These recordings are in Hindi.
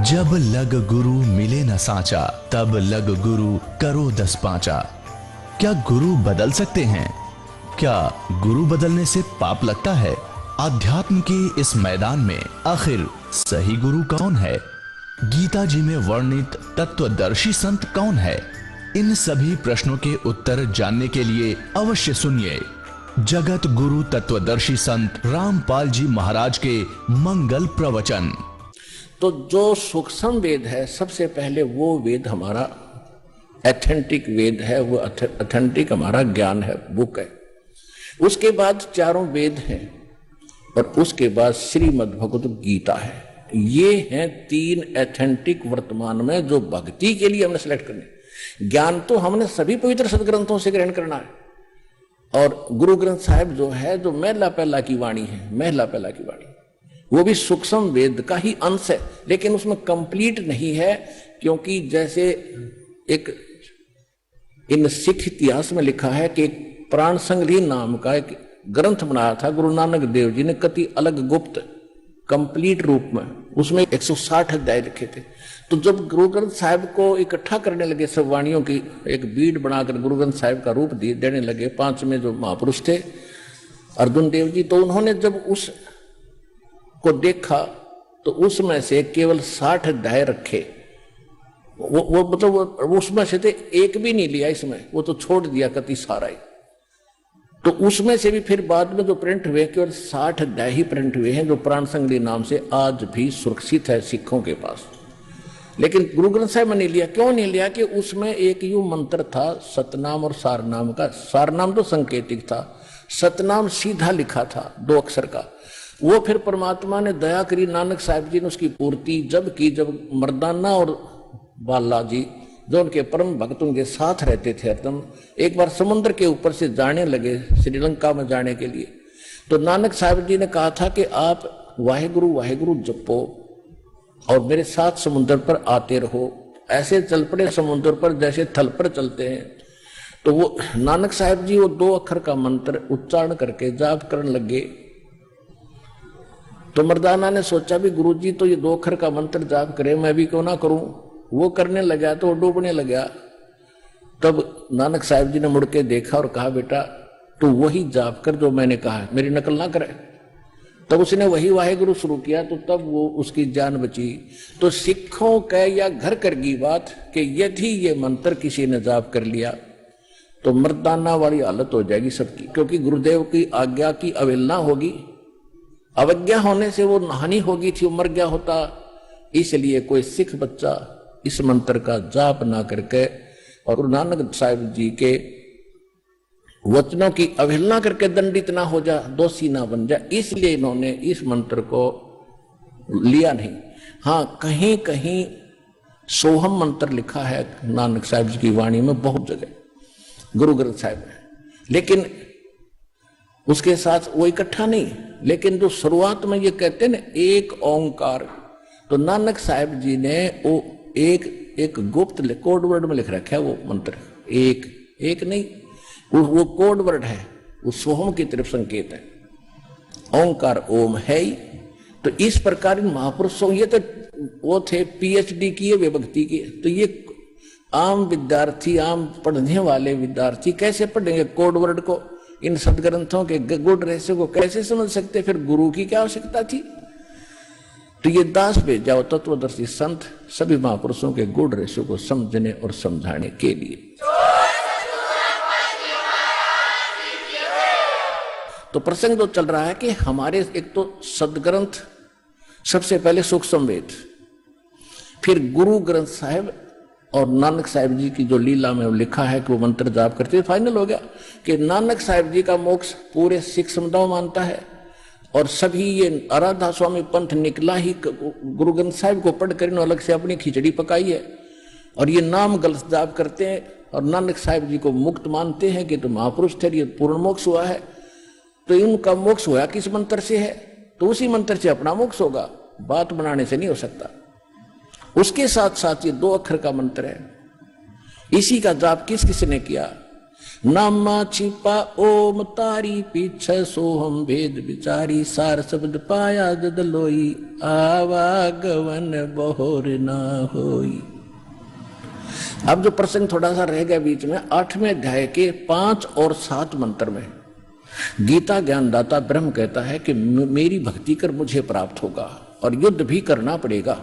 जब लग गुरु मिले न साचा, तब लग गुरु करो 10 पांचा। क्या गुरु बदल सकते हैं? क्या गुरु बदलने से पाप लगता है? अध्यात्म के इस मैदान में आखिर सही गुरु कौन है? गीता जी में वर्णित तत्वदर्शी संत कौन है? इन सभी प्रश्नों के उत्तर जानने के लिए अवश्य सुनिए जगत गुरु तत्वदर्शी संत रामपाल जी महाराज के मंगल प्रवचन। तो जो सूक्ष्म वेद है, सबसे पहले वो वेद हमारा एथेंटिक वेद है, वो एथेंटिक हमारा ज्ञान है, बुक है। उसके बाद चारों वेद हैं और उसके बाद श्रीमद् भगवत गीता है। ये हैं तीन एथेंटिक वर्तमान में जो भक्ति के लिए हमने सेलेक्ट करने। ज्ञान तो हमने सभी पवित्र सदग्रंथों से ग्रहण करना है। और गुरु ग्रंथ साहिब जो है, जो महला पहला की वाणी है, महला पहला की वाणी, वो भी सूक्ष्म वेद का ही अंश है, लेकिन उसमें कंप्लीट नहीं है। क्योंकि जैसे एक इन सिख इतिहास में लिखा है कि एक प्राण संग्रही नाम का एक ग्रंथ बनाया था गुरु नानक देव जी ने, कति अलग गुप्त कंप्लीट रूप में। उसमें 160 अध्याय लिखे थे। तो जब गुरु ग्रंथ साहिब को इकट्ठा करने लगे, सब वाणियों की एक बीड बनाकर गुरु ग्रंथ साहिब का रूप देने लगे, 5 में जो महापुरुष थे अर्जुन देव जी, तो उन्होंने जब उस को देखा तो उसमें से केवल 60 अध्याय रखे। वो मतलब उसमें से थे, एक भी नहीं लिया इसमें, वो तो छोड़ दिया कति सारा ही। तो उसमें से भी फिर बाद में जो प्रिंट हुए, केवल 60 अध्याय ही प्रिंट हुए हैं, जो प्राण संग्रही नाम से आज भी सुरक्षित है सिखों के पास। लेकिन गुरु ग्रंथ साहिब में नहीं लिया। क्यों नहीं लिया? कि उसमें एक यू मंत्र था सतनाम और सारनाम का। सारनाम तो संकेतिक था, सतनाम सीधा लिखा था 2 अक्षर का। वो फिर परमात्मा ने दया करी, नानक साहिब जी ने उसकी पूर्ति जब की, जब मर्दाना और बाला जी जो उनके परम भक्त उनके साथ रहते थे हरदम, एक बार समुद्र के ऊपर से जाने लगे श्रीलंका में जाने के लिए, तो नानक साहिब जी ने कहा था कि आप वाहेगुरु वाहेगुरु जपो और मेरे साथ समुद्र पर आते रहो। ऐसे चल पड़े समुद्र पर जैसे थल पर चलते हैं। तो वो नानक साहिब जी वो 2 अक्षर का मंत्र उच्चारण करके जाप करने लगे। तो मर्दाना ने सोचा भी गुरुजी तो ये 2 अक्षर का मंत्र जाप करे, मैं भी क्यों ना करूं। वो करने लगा तो वो डूबने लगा। तब नानक साहिब जी ने मुड़ के देखा और कहा, बेटा तू वही जाप कर जो मैंने कहा है, मेरी नकल ना करे। तब उसने वही वाहेगुरु शुरू किया, तो तब वो उसकी जान बची। तो सिखों का या घर कर की बात कि यदि ये मंत्र किसी ने जाप कर लिया तो मर्दाना वाली हालत हो जाएगी सबकी। क्योंकि गुरुदेव की आज्ञा की अवहेलना होगी, अवज्ञा होने से वो हानि होगी थी, वो मर गया होता। इसलिए कोई सिख बच्चा इस मंत्र का जाप ना करके और गुरु नानक साहिब जी के वचनों की अवहेलना करके दंडित ना हो जा, दोषी ना बन जा, इसलिए इन्होंने इस मंत्र को लिया नहीं। हाँ, कहीं कहीं सोहम मंत्र लिखा है नानक साहिब जी की वाणी में, बहुत जगह गुरु ग्रंथ साहिब में, लेकिन उसके साथ वो इकट्ठा नहीं। लेकिन जो शुरुआत में ये कहते हैं ना एक ओंकार, तो नानक साहिब जी ने वो एक गुप्त कोड वर्ड में लिख रखा है वो मंत्र। एक नहीं, वो कोड वर्ड है, वो सोहम की तरफ संकेत है। ओंकार ओम है ही। तो इस प्रकार इन महापुरुषों, ये तो वो थे PhD किए वे भक्ति के, तो ये आम विद्यार्थी, आम पढ़ने वाले विद्यार्थी कैसे पढ़ेंगे कोड वर्ड को? इन सदग्रंथों के गुड रहस्य को कैसे समझ सकते? फिर गुरु की क्या आवश्यकता थी? तो ये दास भेज जाओ तत्वदर्शी संत सभी महापुरुषों के गुड रहस्य को समझने और समझाने के लिए। तो प्रसंग जो चल रहा है कि हमारे एक तो सदग्रंथ, सबसे पहले सूक्ष्म वेद, फिर गुरु ग्रंथ साहिब और नानक साहिब जी की जो लीला में लिखा है कि वो मंत्र जाप करते, फाइनल हो गया कि नानक साहिब जी का मोक्ष पूरे सिख समुदाय मानता है। और सभी ये आराधा स्वामी पंथ निकला ही गुरु ग्रंथ साहिब को पढ़कर इन्होंने अलग से अपनी खिचड़ी पकाई है। और ये नाम गलत जाप करते हैं और नानक साहिब जी को मुक्त मानते हैं कि तो महापुरुष थे, ये पूर्ण मोक्ष हुआ है। तो इनका मोक्ष हुआ किस मंत्र से है? तो उसी मंत्र से अपना मोक्ष होगा, बात बनाने से नहीं हो सकता। उसके साथ साथ ये 2 अक्षर का मंत्र है, इसी का जाप किस किस ने किया? नामा छिपा ओम तारी पीछे सोहम भेद विचारी सार शब्द पाया जद लोई आवागवन बहोर ना होई। अब जो प्रसंग थोड़ा सा रह गया बीच में, 8वें अध्याय के 5 और 7 मंत्र में गीता ज्ञानदाता ब्रह्म कहता है कि मेरी भक्ति कर मुझे प्राप्त होगा और युद्ध भी करना पड़ेगा,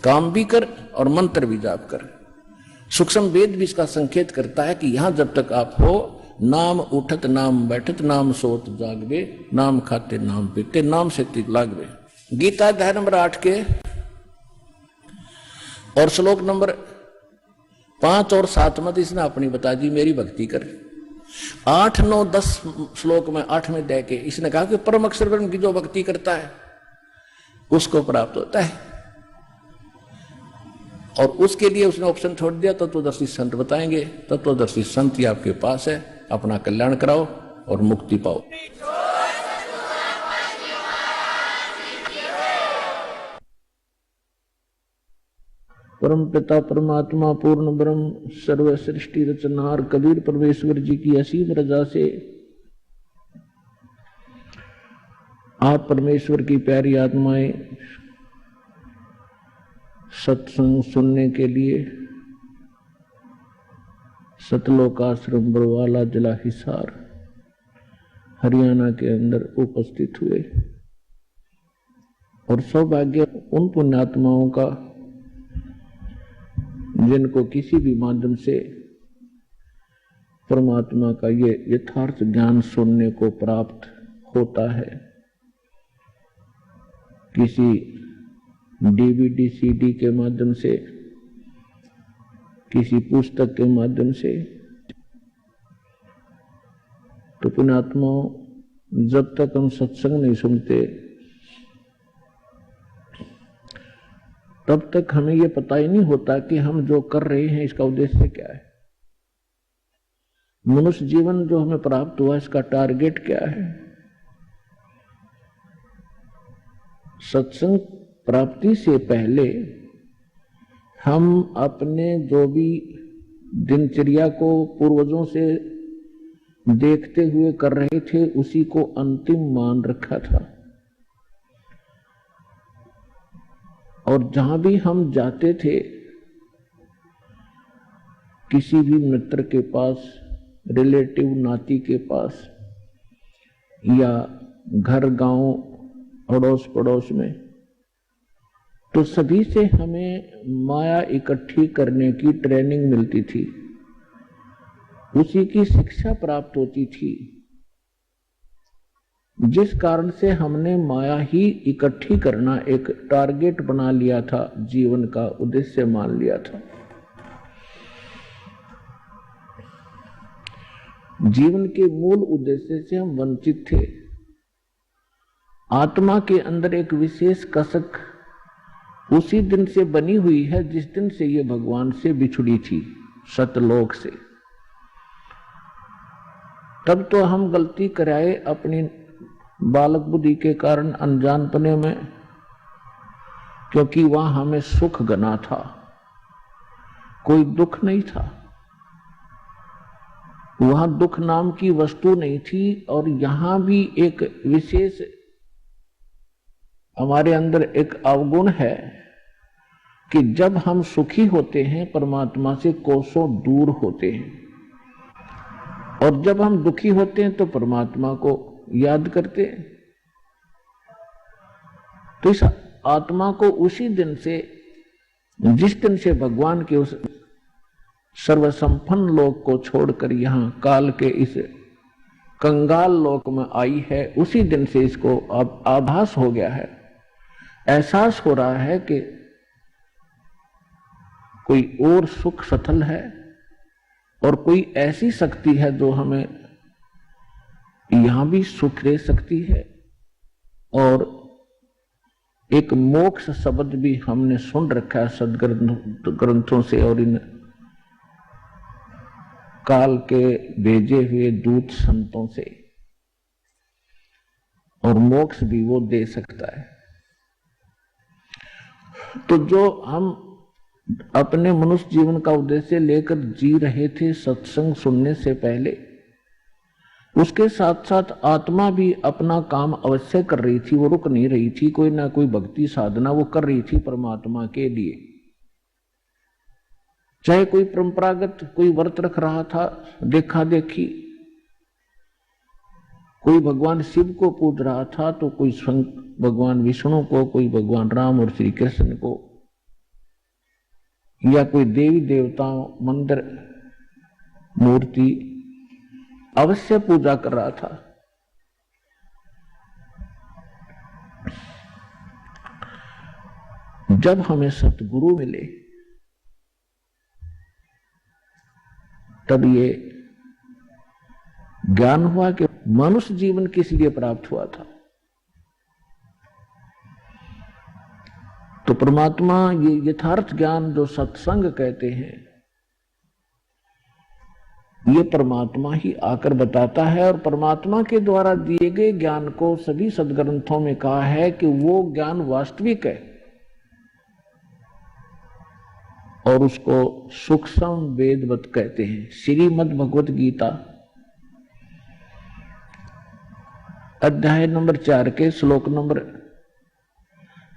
काम भी कर और मंत्र भी जाप कर। सूक्ष्म वेद भी इसका संकेत करता है कि यहां जब तक आप हो, नाम उठत नाम बैठत नाम सोत जागवे, नाम खाते नाम पीते नाम शक्ति लागवे। गीता अध्याय नंबर 8 के और श्लोक नंबर 5 और 7 में इसने अपनी बता दी मेरी भक्ति कर। 8, 9, 10 श्लोक में 8वें अध्याय के इसने कहा कि परम अक्षर ब्रह्म की जो भक्ति करता है उसको प्राप्त होता है, और उसके लिए उसने ऑप्शन छोड़ दिया तत्वदर्शी संत बताएंगे। तत्वदर्शी संत ही आपके पास है, अपना कल्याण कराओ और मुक्ति पाओ। परम पिता परमात्मा पूर्ण ब्रह्म सर्व सृष्टि रचनार कबीर परमेश्वर जी की असीम रजा से आप परमेश्वर की प्यारी आत्माएं सत्संग सुनने के लिए सतलोक आश्रम बरवाला जिला हिसार हरियाणा के अंदर उपस्थित हुए, और सौभाग्य उन पुण्यात्माओं का जिनको किसी भी माध्यम से परमात्मा का ये यथार्थ ज्ञान सुनने को प्राप्त होता है, किसी डीवीडी सीडी के माध्यम से, किसी पुस्तक के माध्यम से, तो पुण्यात्माओं जब तक हम सत्संग नहीं सुनते तब तक हमें यह पता ही नहीं होता कि हम जो कर रहे हैं इसका उद्देश्य क्या है। मनुष्य जीवन जो हमें प्राप्त हुआ इसका टारगेट क्या है। सत्संग प्राप्ति से पहले हम अपने जो भी दिनचर्या को पूर्वजों से देखते हुए कर रहे थे उसी को अंतिम मान रखा था, और जहां भी हम जाते थे किसी भी मित्र के पास, रिलेटिव नाती के पास या घर गांव अड़ोस पड़ोस में, तो सभी से हमें माया इकट्ठी करने की ट्रेनिंग मिलती थी, उसी की शिक्षा प्राप्त होती थी, जिस कारण से हमने माया ही इकट्ठी करना एक टारगेट बना लिया था, जीवन का उद्देश्य मान लिया था। जीवन के मूल उद्देश्य से हम वंचित थे। आत्मा के अंदर एक विशेष कसक उसी दिन से बनी हुई है जिस दिन से ये भगवान से बिछुड़ी थी, सतलोक से। तब तो हम गलती कराए अपनी बालक बुद्धि के कारण, अनजानपने में, क्योंकि वहां हमें सुख गना था, कोई दुख नहीं था, वहां दुख नाम की वस्तु नहीं थी। और यहां भी एक विशेष हमारे अंदर एक अवगुण है कि जब हम सुखी होते हैं परमात्मा से कोसों दूर होते हैं, और जब हम दुखी होते हैं तो परमात्मा को याद करते। तो इस आत्मा को उसी दिन से, जिस दिन से भगवान के उस सर्वसंपन्न लोक को छोड़कर यहां काल के इस कंगाल लोक में आई है, उसी दिन से इसको अब आभास हो गया है, एहसास हो रहा है कि कोई और सुख सथल है और कोई ऐसी शक्ति है जो हमें यहां भी सुख दे सकती है। और एक मोक्ष शब्द भी हमने सुन रखा है सदग्रंथों से और इन काल के भेजे हुए दूत संतों से, और मोक्ष भी वो दे सकता है। तो जो हम अपने मनुष्य जीवन का उद्देश्य लेकर जी रहे थे सत्संग सुनने से पहले। उसके साथ साथ आत्मा भी अपना काम अवश्य कर रही थी, वो रुक नहीं रही थी, कोई ना कोई भक्ति साधना वो कर रही थी परमात्मा के लिए। चाहे कोई परंपरागत कोई व्रत रख रहा था, देखा देखी, कोई भगवान शिव को पूज रहा था तो कोई भगवान विष्णु को, कोई भगवान राम और श्री कृष्ण को, या कोई देवी देवताओं मंदिर मूर्ति अवश्य पूजा कर रहा था। जब हमें सतगुरु मिले तब ये ज्ञान हुआ कि मनुष्य जीवन किस लिए प्राप्त हुआ था। तो परमात्मा ये यथार्थ ज्ञान जो सत्संग कहते हैं, ये परमात्मा ही आकर बताता है। और परमात्मा के द्वारा दिए गए ज्ञान को सभी सदग्रंथों में कहा है कि वो ज्ञान वास्तविक है और उसको सूक्ष्म वेदवत कहते हैं। श्रीमद् भगवत गीता अध्याय नंबर 4 के श्लोक नंबर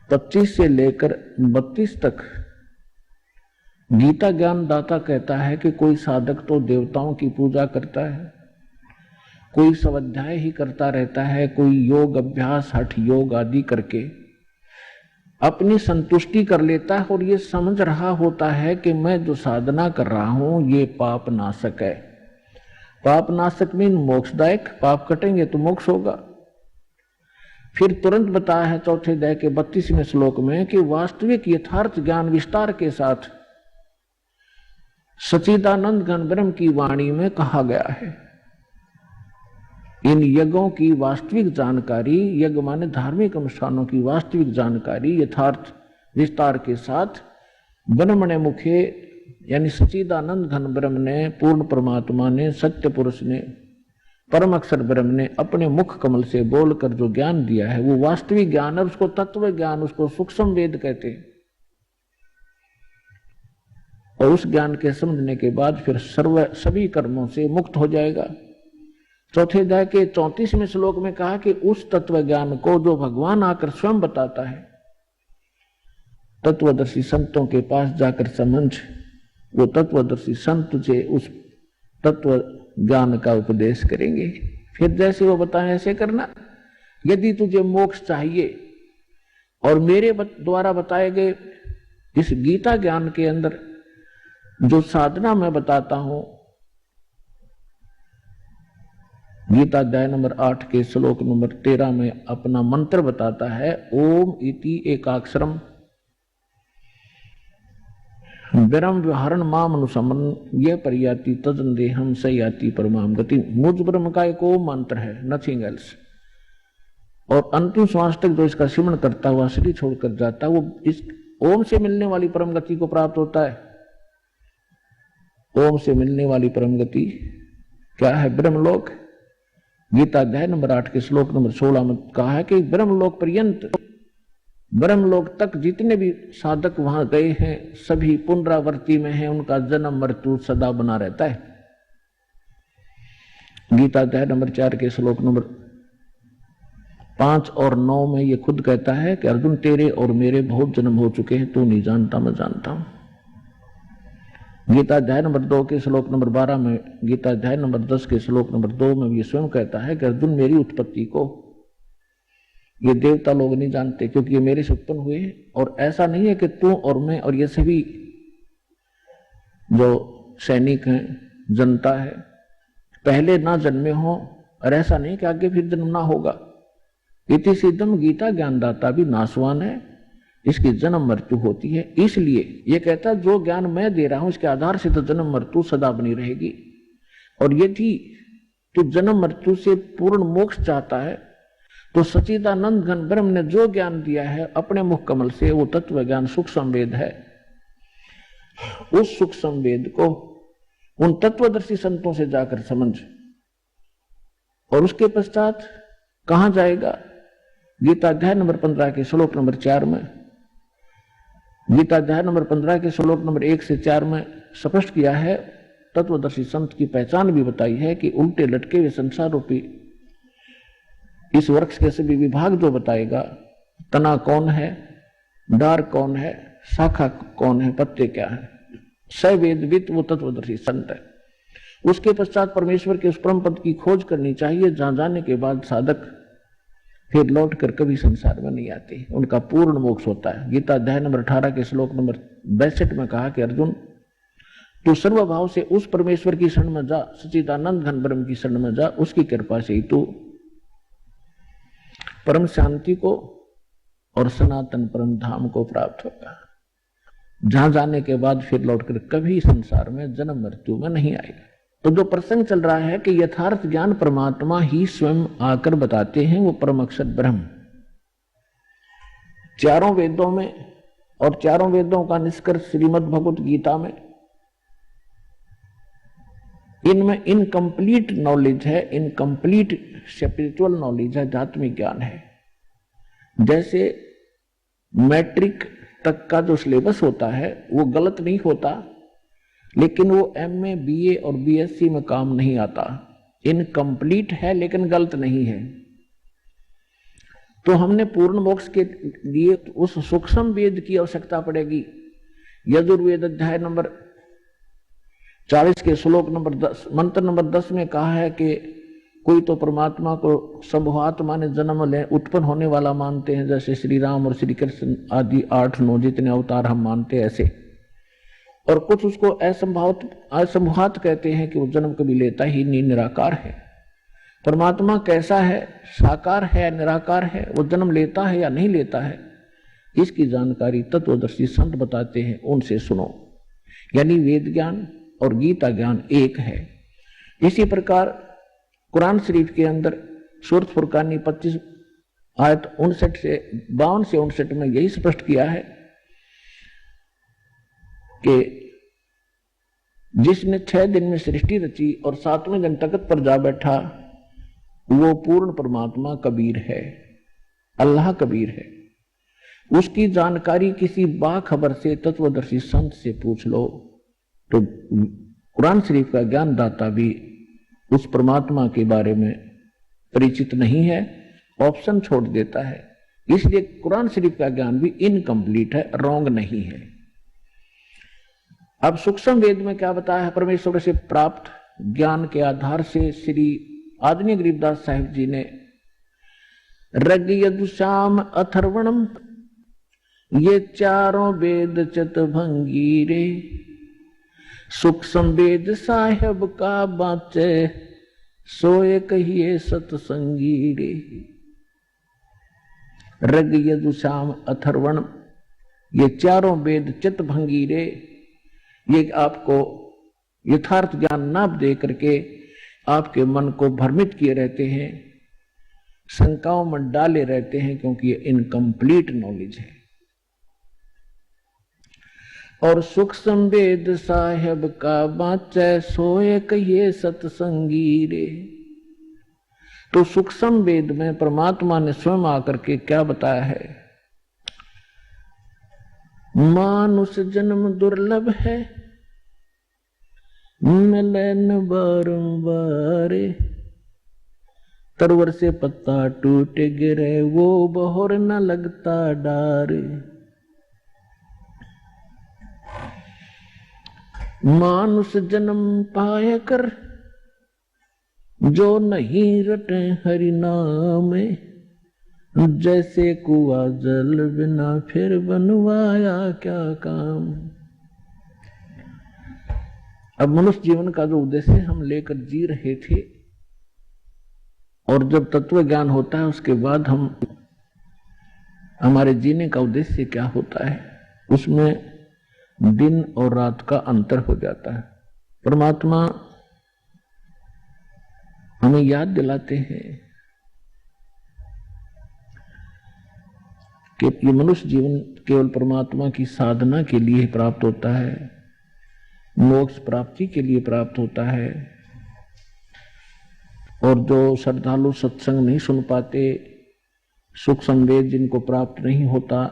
25 से लेकर 32 तक गीता ज्ञान दाता कहता है कि कोई साधक तो देवताओं की पूजा करता है, कोई स्वाध्याय ही करता रहता है, कोई योग अभ्यास हठ योग आदि करके अपनी संतुष्टि कर लेता है और ये समझ रहा होता है कि मैं जो साधना कर रहा हूं ये पाप नाशक है। पाप नाशक मीन मोक्षदायक, पाप कटेंगे तो मोक्ष होगा। फिर तुरंत बताया है चौथे अध्याय के 32वें श्लोक में कि वास्तविक यथार्थ ज्ञान विस्तार के साथ सच्चिदानंद घन ब्रह्म की वाणी में कहा गया है। इन यज्ञों की वास्तविक जानकारी, यज्ञ माने धार्मिक अनुष्ठानों की वास्तविक जानकारी यथार्थ विस्तार के साथ ब्रह्मणे मुखे यानी सच्चिदानंद घन ब्रह्म ने, पूर्ण परमात्मा ने, सत्य पुरुष ने, परम अक्षर ब्रह्म ने अपने मुख कमल से बोलकर जो ज्ञान दिया है वो वास्तविक ज्ञान है। उसको तत्व ज्ञान, उसको सूक्ष्म वेद कहते हैं। और उस ज्ञान के समझने के बाद फिर सभी कर्मों से मुक्त हो जाएगा। चौथे अध्याय के 34वें श्लोक में कहा कि उस तत्व ज्ञान को जो भगवान आकर स्वयं बताता है, तत्वदर्शी संतों के पास जाकर समझ, वो तत्वदर्शी संत तुझे उस तत्व ज्ञान का उपदेश करेंगे। फिर जैसे वो बताएं ऐसे करना। यदि तुझे मोक्ष चाहिए और मेरे द्वारा बताए गए इस गीता ज्ञान के अंदर जो साधना मैं बताता हूं, गीता अध्याय नंबर 8 के श्लोक नंबर 13 में अपना मंत्र बताता है, ओम इति एकाक्षरम ब्रह्म व्यवहारण माम अनुसमन ये परियाति तजन देहम स याति परमाम गति। मुझ ब्रह्म का एक ओम मंत्र है, नथिंग एल्स। और अंतिम श्वास तक जो इसका सिमरण करता हुआ शरीर छोड़कर जाता है वो इस ओम से मिलने वाली परम गति को प्राप्त होता है। ओम से मिलने वाली परम गति क्या है? ब्रह्मलोक। गीता अध्याय नंबर 8 के श्लोक नंबर 16 में कहा है कि ब्रह्मलोक पर्यंत, ब्रह्मलोक तक जितने भी साधक वहां गए हैं सभी पुनरावृत्ति में हैं, उनका जन्म मृत्यु सदा बना रहता है। गीता अध्याय नंबर 4 के श्लोक नंबर 5 और 9 में ये खुद कहता है कि अर्जुन तेरे और मेरे बहुत जन्म हो चुके हैं, तू नहीं जानता मैं जानता हूं। गीता अध्याय नंबर 2 के श्लोक नंबर 12 में, गीता अध्याय नंबर 10 के श्लोक नंबर 2 में ये स्वयं कहता है कि अर्जुन मेरी उत्पत्ति को ये देवता लोग नहीं जानते क्योंकि ये मेरे से उत्पन्न हुए हैं। और ऐसा नहीं है कि तू और मैं और ये सभी जो सैनिक हैं, जनता है, पहले ना जन्मे हो, और ऐसा नहीं कि आगे फिर जन्म ना होगा। इति सिद्धम गीता ज्ञानदाता भी नाशवान है, इसकी जन्म मृत्यु होती है। इसलिए ये कहता है जो ज्ञान मैं दे रहा हूं इसके आधार से तो जन्म मृत्यु सदा बनी रहेगी। और यदि तू जन्म मृत्यु से पूर्ण मोक्ष चाहता है तो सच्चिदानंद घन ब्रह्म ने जो ज्ञान दिया है अपने मुख कमल से, वो तत्व ज्ञान सूक्ष्म वेद है। उस सूक्ष्म वेद को उन तत्वदर्शी संतों से जाकर समझ। और उसके पश्चात कहां जाएगा? गीता अध्याय नंबर 15 के श्लोक नंबर 4 में गीता अध्याय नंबर 15 के श्लोक नंबर 1 से 4 में स्पष्ट किया है, तत्वदर्शी संत की पहचान भी बताई है कि उल्टे लटके हुए संसार रूपी इस वृक्ष के सभी विभाग जो बताएगा, तना कौन है, डार कौन है, शाखा कौन है, पत्ते क्या है, सवेदवित वो तत्वदर्शी संत है। उसके पश्चात परमेश्वर के उस परम पद की खोज करनी चाहिए, जहां जाने के बाद साधक फिर लौट कर कभी संसार में नहीं आती, उनका पूर्ण मोक्ष होता है। गीता अध्याय नंबर 18 के श्लोक नंबर 62 में कहा कि अर्जुन, तू सर्वभाव से उस परमेश्वर की शरण में जा, सच्चिदानंद घन ब्रह्म की शरण में जा, उसकी कृपा से ही तू परम शांति को और सनातन परम धाम को प्राप्त होगा, जहां जाने के बाद फिर लौटकर कभी संसार में जन्म मृत्यु में नहीं आएगा। तो जो प्रसंग चल रहा है कि यथार्थ ज्ञान परमात्मा ही स्वयं आकर बताते हैं, वो परम अक्षर ब्रह्म चारों वेदों में, और चारों वेदों का निष्कर्ष श्रीमद् भगवत गीता में, इनमें इनकम्प्लीट नॉलेज है, इनकम्प्लीट स्पिरिचुअल नॉलेज है, आध्यात्मिक ज्ञान है। जैसे मैट्रिक तक का जो सिलेबस होता है वो गलत नहीं होता, लेकिन वो एमए, बीए और बीएससी में काम नहीं आता। इनकम्प्लीट है लेकिन गलत नहीं है। तो हमने पूर्ण मोक्ष के लिए उस सूक्ष्म वेद की आवश्यकता पड़ेगी। यजुर्वेद अध्याय नंबर 40 के श्लोक नंबर 10, मंत्र नंबर 10 में कहा है कि कोई तो परमात्मा को संभवात्मा ने जन्म ले उत्पन्न होने वाला मानते हैं, जैसे श्री राम और श्री कृष्ण आदि 8-9 जितने अवतार हम मानते हैं ऐसे, और कुछ उसको असंभवात कहते हैं कि वो जन्म कभी लेता ही नहीं, निराकार है। परमात्मा कैसा है, साकार है, निराकार है, वो जन्म लेता है या नहीं लेता है, इसकी जानकारी तत्वदर्शी संत बताते हैं, उनसे सुनो। यानी वेद ज्ञान और गीता ज्ञान एक है। इसी प्रकार कुरान शरीफ के अंदर सूरत फुरकानी 25 आयत 59 से 59 में यही स्पष्ट किया है कि जिसने 6 दिन में सृष्टि रची और 7वें दिन तख्त पर जा बैठा, वो पूर्ण परमात्मा कबीर है, अल्लाह कबीर है। उसकी जानकारी किसी बाखबर से, तत्वदर्शी संत से पूछ लो। तो कुरान शरीफ का ज्ञान दाता भी उस परमात्मा के बारे में परिचित नहीं है, ऑप्शन छोड़ देता है। इसलिए कुरान शरीफ का ज्ञान भी इनकम्प्लीट है, रॉन्ग नहीं है। अब सूक्ष्म वेद में क्या बताया है, परमेश्वर से प्राप्त ज्ञान के आधार से श्री आदरणीय गरीबदास साहिब जी ने ऋग यजुसाम अथर्वणम, ये चारों वेद चतुर्भंगी रे, सूक्ष्म वेद साहेब का बाचे, सोए कहिए सतसंगी रे। ऋग यजुसाम अथर्वण, ये चारों वेद चित्तभंगी रे, ये आपको यथार्थ ज्ञान ना दे करके आपके मन को भ्रमित किए रहते हैं, शंकाओं में डाले रहते हैं, क्योंकि ये इनकम्प्लीट नॉलेज है। और सूक्ष्म वेद साहेब का बाचे, सोए कहिए सतसंगी रे। तो सूक्ष्म वेद में परमात्मा ने स्वयं आकर के क्या बताया है, मानुष जन्म दुर्लभ है, मिले न बारंबार, तरवर से पत्ता टूट गिरे, वो बहोर न लगता डार। मानुष जन्म पाए कर, जो नहीं रटे हरि नाम, जैसे कुआ जल बिना फिर बनवाया क्या काम। अब मनुष्य जीवन का जो उद्देश्य हम लेकर जी रहे थे, और जब तत्व ज्ञान होता है उसके बाद हम हमारे जीने का उद्देश्य क्या होता है, उसमें दिन और रात का अंतर हो जाता है। परमात्मा हमें याद दिलाते हैं कि ये मनुष्य जीवन केवल परमात्मा की साधना के लिए प्राप्त होता है, मोक्ष प्राप्ति के लिए प्राप्त होता है। और जो श्रद्धालु सत्संग नहीं सुन पाते, सुख संवेद जिनको प्राप्त नहीं होता,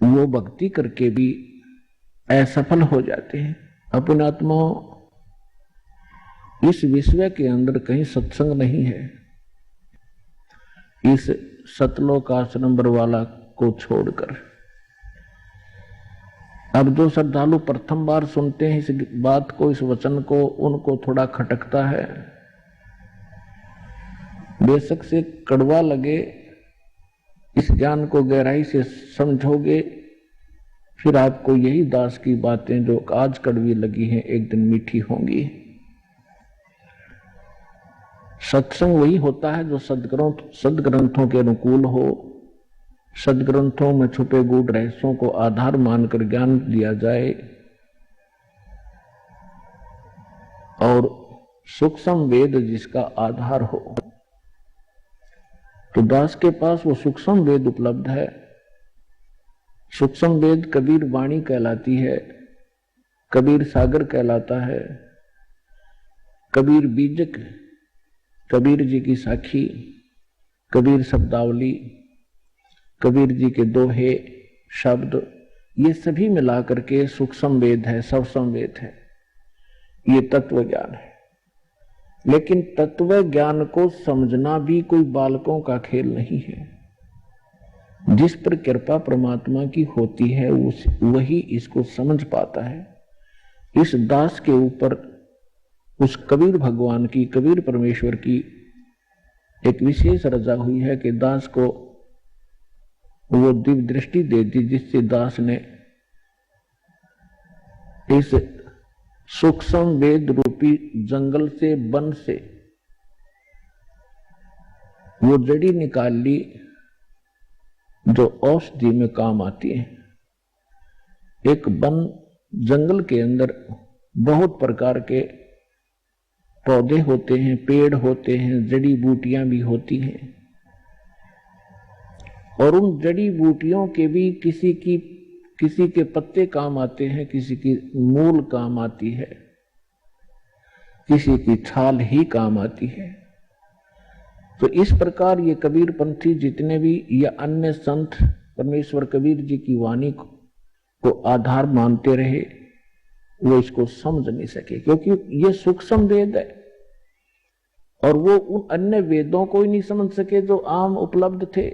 वो भक्ति करके भी असफल हो जाते हैं। अपने आत्माओं, इस विश्व के अंदर कहीं सत्संग नहीं है। इस सतलोक आश्रम बरवाला को छोड़कर अब जो श्रद्धालु प्रथम बार सुनते हैं इस बात को, इस वचन को, उनको थोड़ा खटकता है। बेशक से कड़वा लगे, इस ज्ञान को गहराई से समझोगे, फिर आपको यही दास की बातें जो आज कड़वी लगी हैं एक दिन मीठी होंगी। सत्संग वही होता है जो सदग्रंथों के अनुकूल हो, सदग्रंथों में छुपे गूढ़ रहस्यों को आधार मानकर ज्ञान दिया जाए और सूक्ष्म वेद जिसका आधार हो। तो दास के पास वो सूक्ष्म वेद उपलब्ध है। सूक्ष्म वेद कबीर वाणी कहलाती है, कबीर सागर कहलाता है, कबीर बीजक, कबीर जी की साखी, कबीर शब्दावली, कबीर जी के दोहे शब्द, ये सभी मिलाकर के सूक्ष्म वेद है, सूक्ष्म वेद है। ये तत्व ज्ञान है। लेकिन तत्व ज्ञान को समझना भी कोई बालकों का खेल नहीं है। जिस पर कृपा परमात्मा की होती है वही इसको समझ पाता है। इस दास के ऊपर उस कबीर भगवान की, कबीर परमेश्वर की एक विशेष रजा हुई है कि दास को वो दिव्य दृष्टि दे दी, जिससे दास ने इस सूक्ष्म वेद रूपी जंगल से, वन से वो जड़ी निकाल ली जो औषधि में काम आती है। एक वन जंगल के अंदर बहुत प्रकार के पौधे होते हैं, पेड़ होते हैं, जड़ी बूटियां भी होती हैं और उन जड़ी बूटियों के भी किसी के पत्ते काम आते हैं, किसी की मूल काम आती है, किसी की छाल ही काम आती है। तो इस प्रकार ये कबीर पंथी जितने भी या अन्य संत परमेश्वर कबीर जी की वाणी को आधार मानते रहे, वो इसको समझ नहीं सके, क्योंकि ये सूक्ष्म वेद है और वो उन अन्य वेदों को ही नहीं समझ सके जो आम उपलब्ध थे।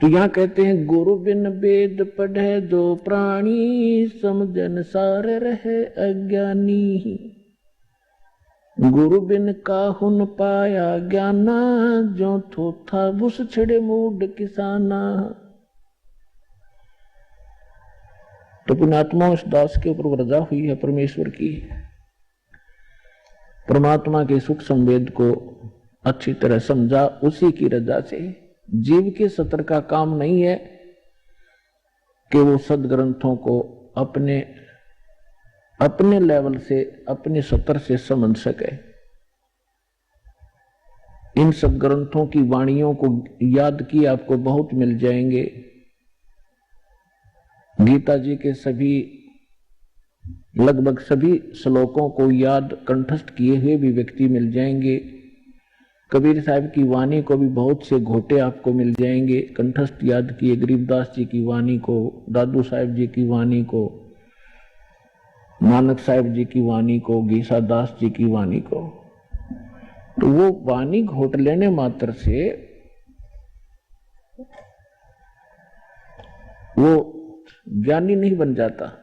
तो यहां कहते हैं गुरु बिन वेद पढ़े जो प्राणी, समझन सार रहे अज्ञानी। गुरु बिन काहुन पाया ज्ञाना, जो थोथा बुस छिड़े मूड किसाना। तो पुण्यात्मा उस दास के ऊपर व्रजा हुई है परमेश्वर की। परमात्मा के सूक्ष्म वेद को अच्छी तरह समझा, उसी की रजा से। जीव के सत्र का काम नहीं है कि वो सदग्रंथों को अपने लेवल से, अपने सत्र से समझ सके। इन सदग्रंथों की वाणियों को याद की आपको बहुत मिल जाएंगे। गीता जी के लगभग सभी श्लोकों को याद कंठस्थ किए हुए भी व्यक्ति मिल जाएंगे। कबीर साहब की वाणी को भी बहुत से घोटे आपको मिल जाएंगे कंठस्थ याद किए। गरीबदास जी की वाणी को, दादू साहब जी की वाणी को, नानक साहब जी की वाणी को, गीसा दास जी की वाणी को। तो वो वाणी घोट लेने मात्र से वो ज्ञानी नहीं बन जाता।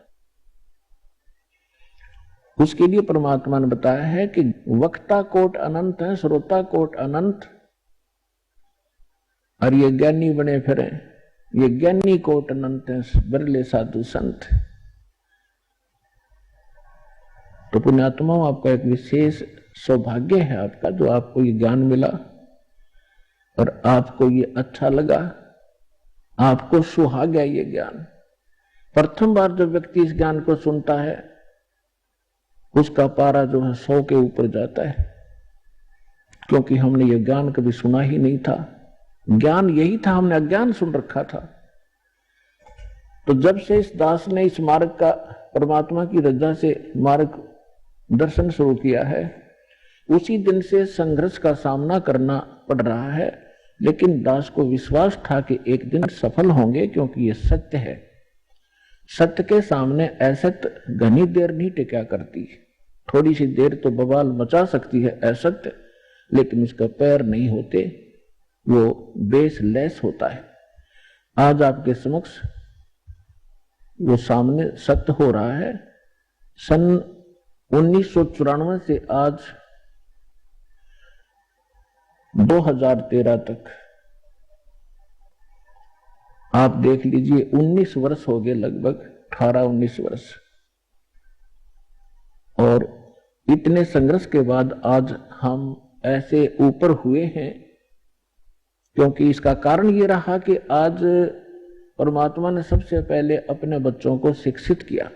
उसके लिए परमात्मा ने बताया है कि वक्ता कोट अनंत है, श्रोता कोट अनंत, और ये ज्ञानी बने फिरे। ये ज्ञानी कोट अनंत है, बिरले साधु संत। तो पुण्यात्मा आपका एक विशेष सौभाग्य है आपका, जो आपको ये ज्ञान मिला और आपको ये अच्छा लगा, आपको सुहागा ये ज्ञान। प्रथम बार जब व्यक्ति इस ज्ञान को सुनता है उसका पारा जो है 100 के ऊपर जाता है, क्योंकि हमने ये ज्ञान कभी सुना ही नहीं था। ज्ञान यही था, हमने अज्ञान सुन रखा था। तो जब से इस दास ने इस मार्ग का, परमात्मा की रजा से मार्ग दर्शन शुरू किया है, उसी दिन से संघर्ष का सामना करना पड़ रहा है। लेकिन दास को विश्वास था कि एक दिन सफल होंगे, क्योंकि ये सत्य है। सत्य के सामने असत्य घनी देर नहीं टिका करती। थोड़ी सी देर तो बवाल मचा सकती है असत्य, लेकिन उसका पैर नहीं होते, वो बेसलेस होता है। आज आपके समक्ष वो सामने सत्य हो रहा है। सन 1994 से आज 2013 तक आप देख लीजिए 19 वर्ष हो गए, लगभग 18-19 वर्ष। और इतने संघर्ष के बाद आज हम ऐसे ऊपर हुए हैं, क्योंकि इसका कारण ये रहा कि आज परमात्मा ने सबसे पहले अपने बच्चों को शिक्षित किया।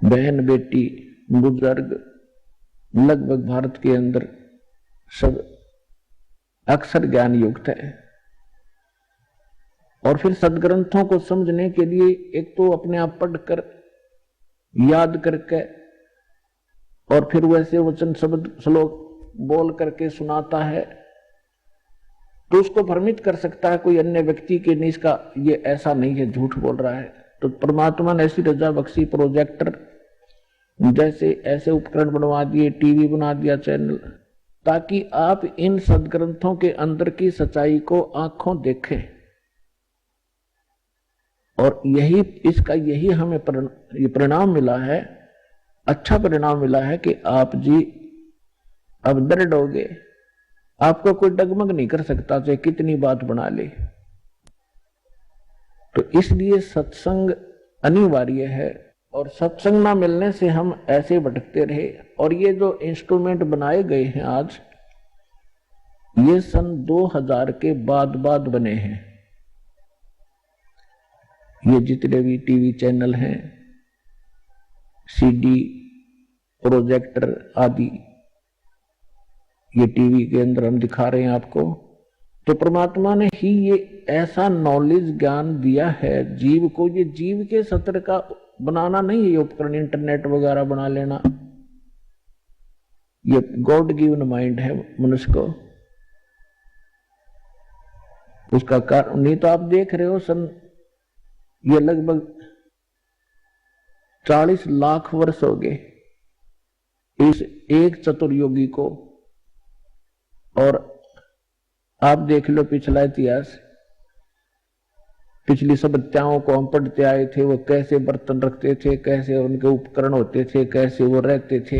बहन बेटी बुजुर्ग लगभग भारत के अंदर सब अक्षर ज्ञान युक्त है। और फिर सदग्रंथों को समझने के लिए एक तो अपने आप पढ़कर याद करके और फिर वैसे वचन शब्द श्लोक बोल करके सुनाता है, तो उसको भ्रमित कर सकता है कोई अन्य व्यक्ति के नहीं, इसका ये ऐसा नहीं है, झूठ बोल रहा है। तो परमात्मा ने ऐसी रजा बख्शी, प्रोजेक्टर जैसे ऐसे उपकरण बनवा दिए, टीवी बना दिया, चैनल, ताकि आप इन सदग्रंथों के अंदर की सच्चाई को आंखों देखें। और यही हमें परिणाम मिला है, अच्छा परिणाम मिला है कि आप जी अब दृढ़ हो गए, आपको कोई डगमग नहीं कर सकता चाहे कितनी बात बना ले। तो इसलिए सत्संग अनिवार्य है, और सत्संग ना मिलने से हम ऐसे भटकते रहे। और ये जो इंस्ट्रूमेंट बनाए गए हैं आज, ये सन 2000 के बाद बने हैं। ये जितने भी टीवी चैनल हैं, सीडी, प्रोजेक्टर आदि, ये टीवी के अंदर हम दिखा रहे हैं आपको, तो परमात्मा ने ही ये ऐसा नॉलेज ज्ञान दिया है जीव को। ये जीव के सत्र का बनाना नहीं है ये उपकरण, इंटरनेट वगैरह बना लेना, ये गॉड गिवन माइंड है मनुष्य को। उसका कारण नहीं तो आप देख रहे हो, ये लगभग 40 लाख वर्ष हो गए इस एक चतुर्योगी को। और आप देख लो पिछला इतिहास, पिछली सभ्यताओं को हम पढ़ते आए थे, वो कैसे बर्तन रखते थे, कैसे उनके उपकरण होते थे, कैसे वो रहते थे,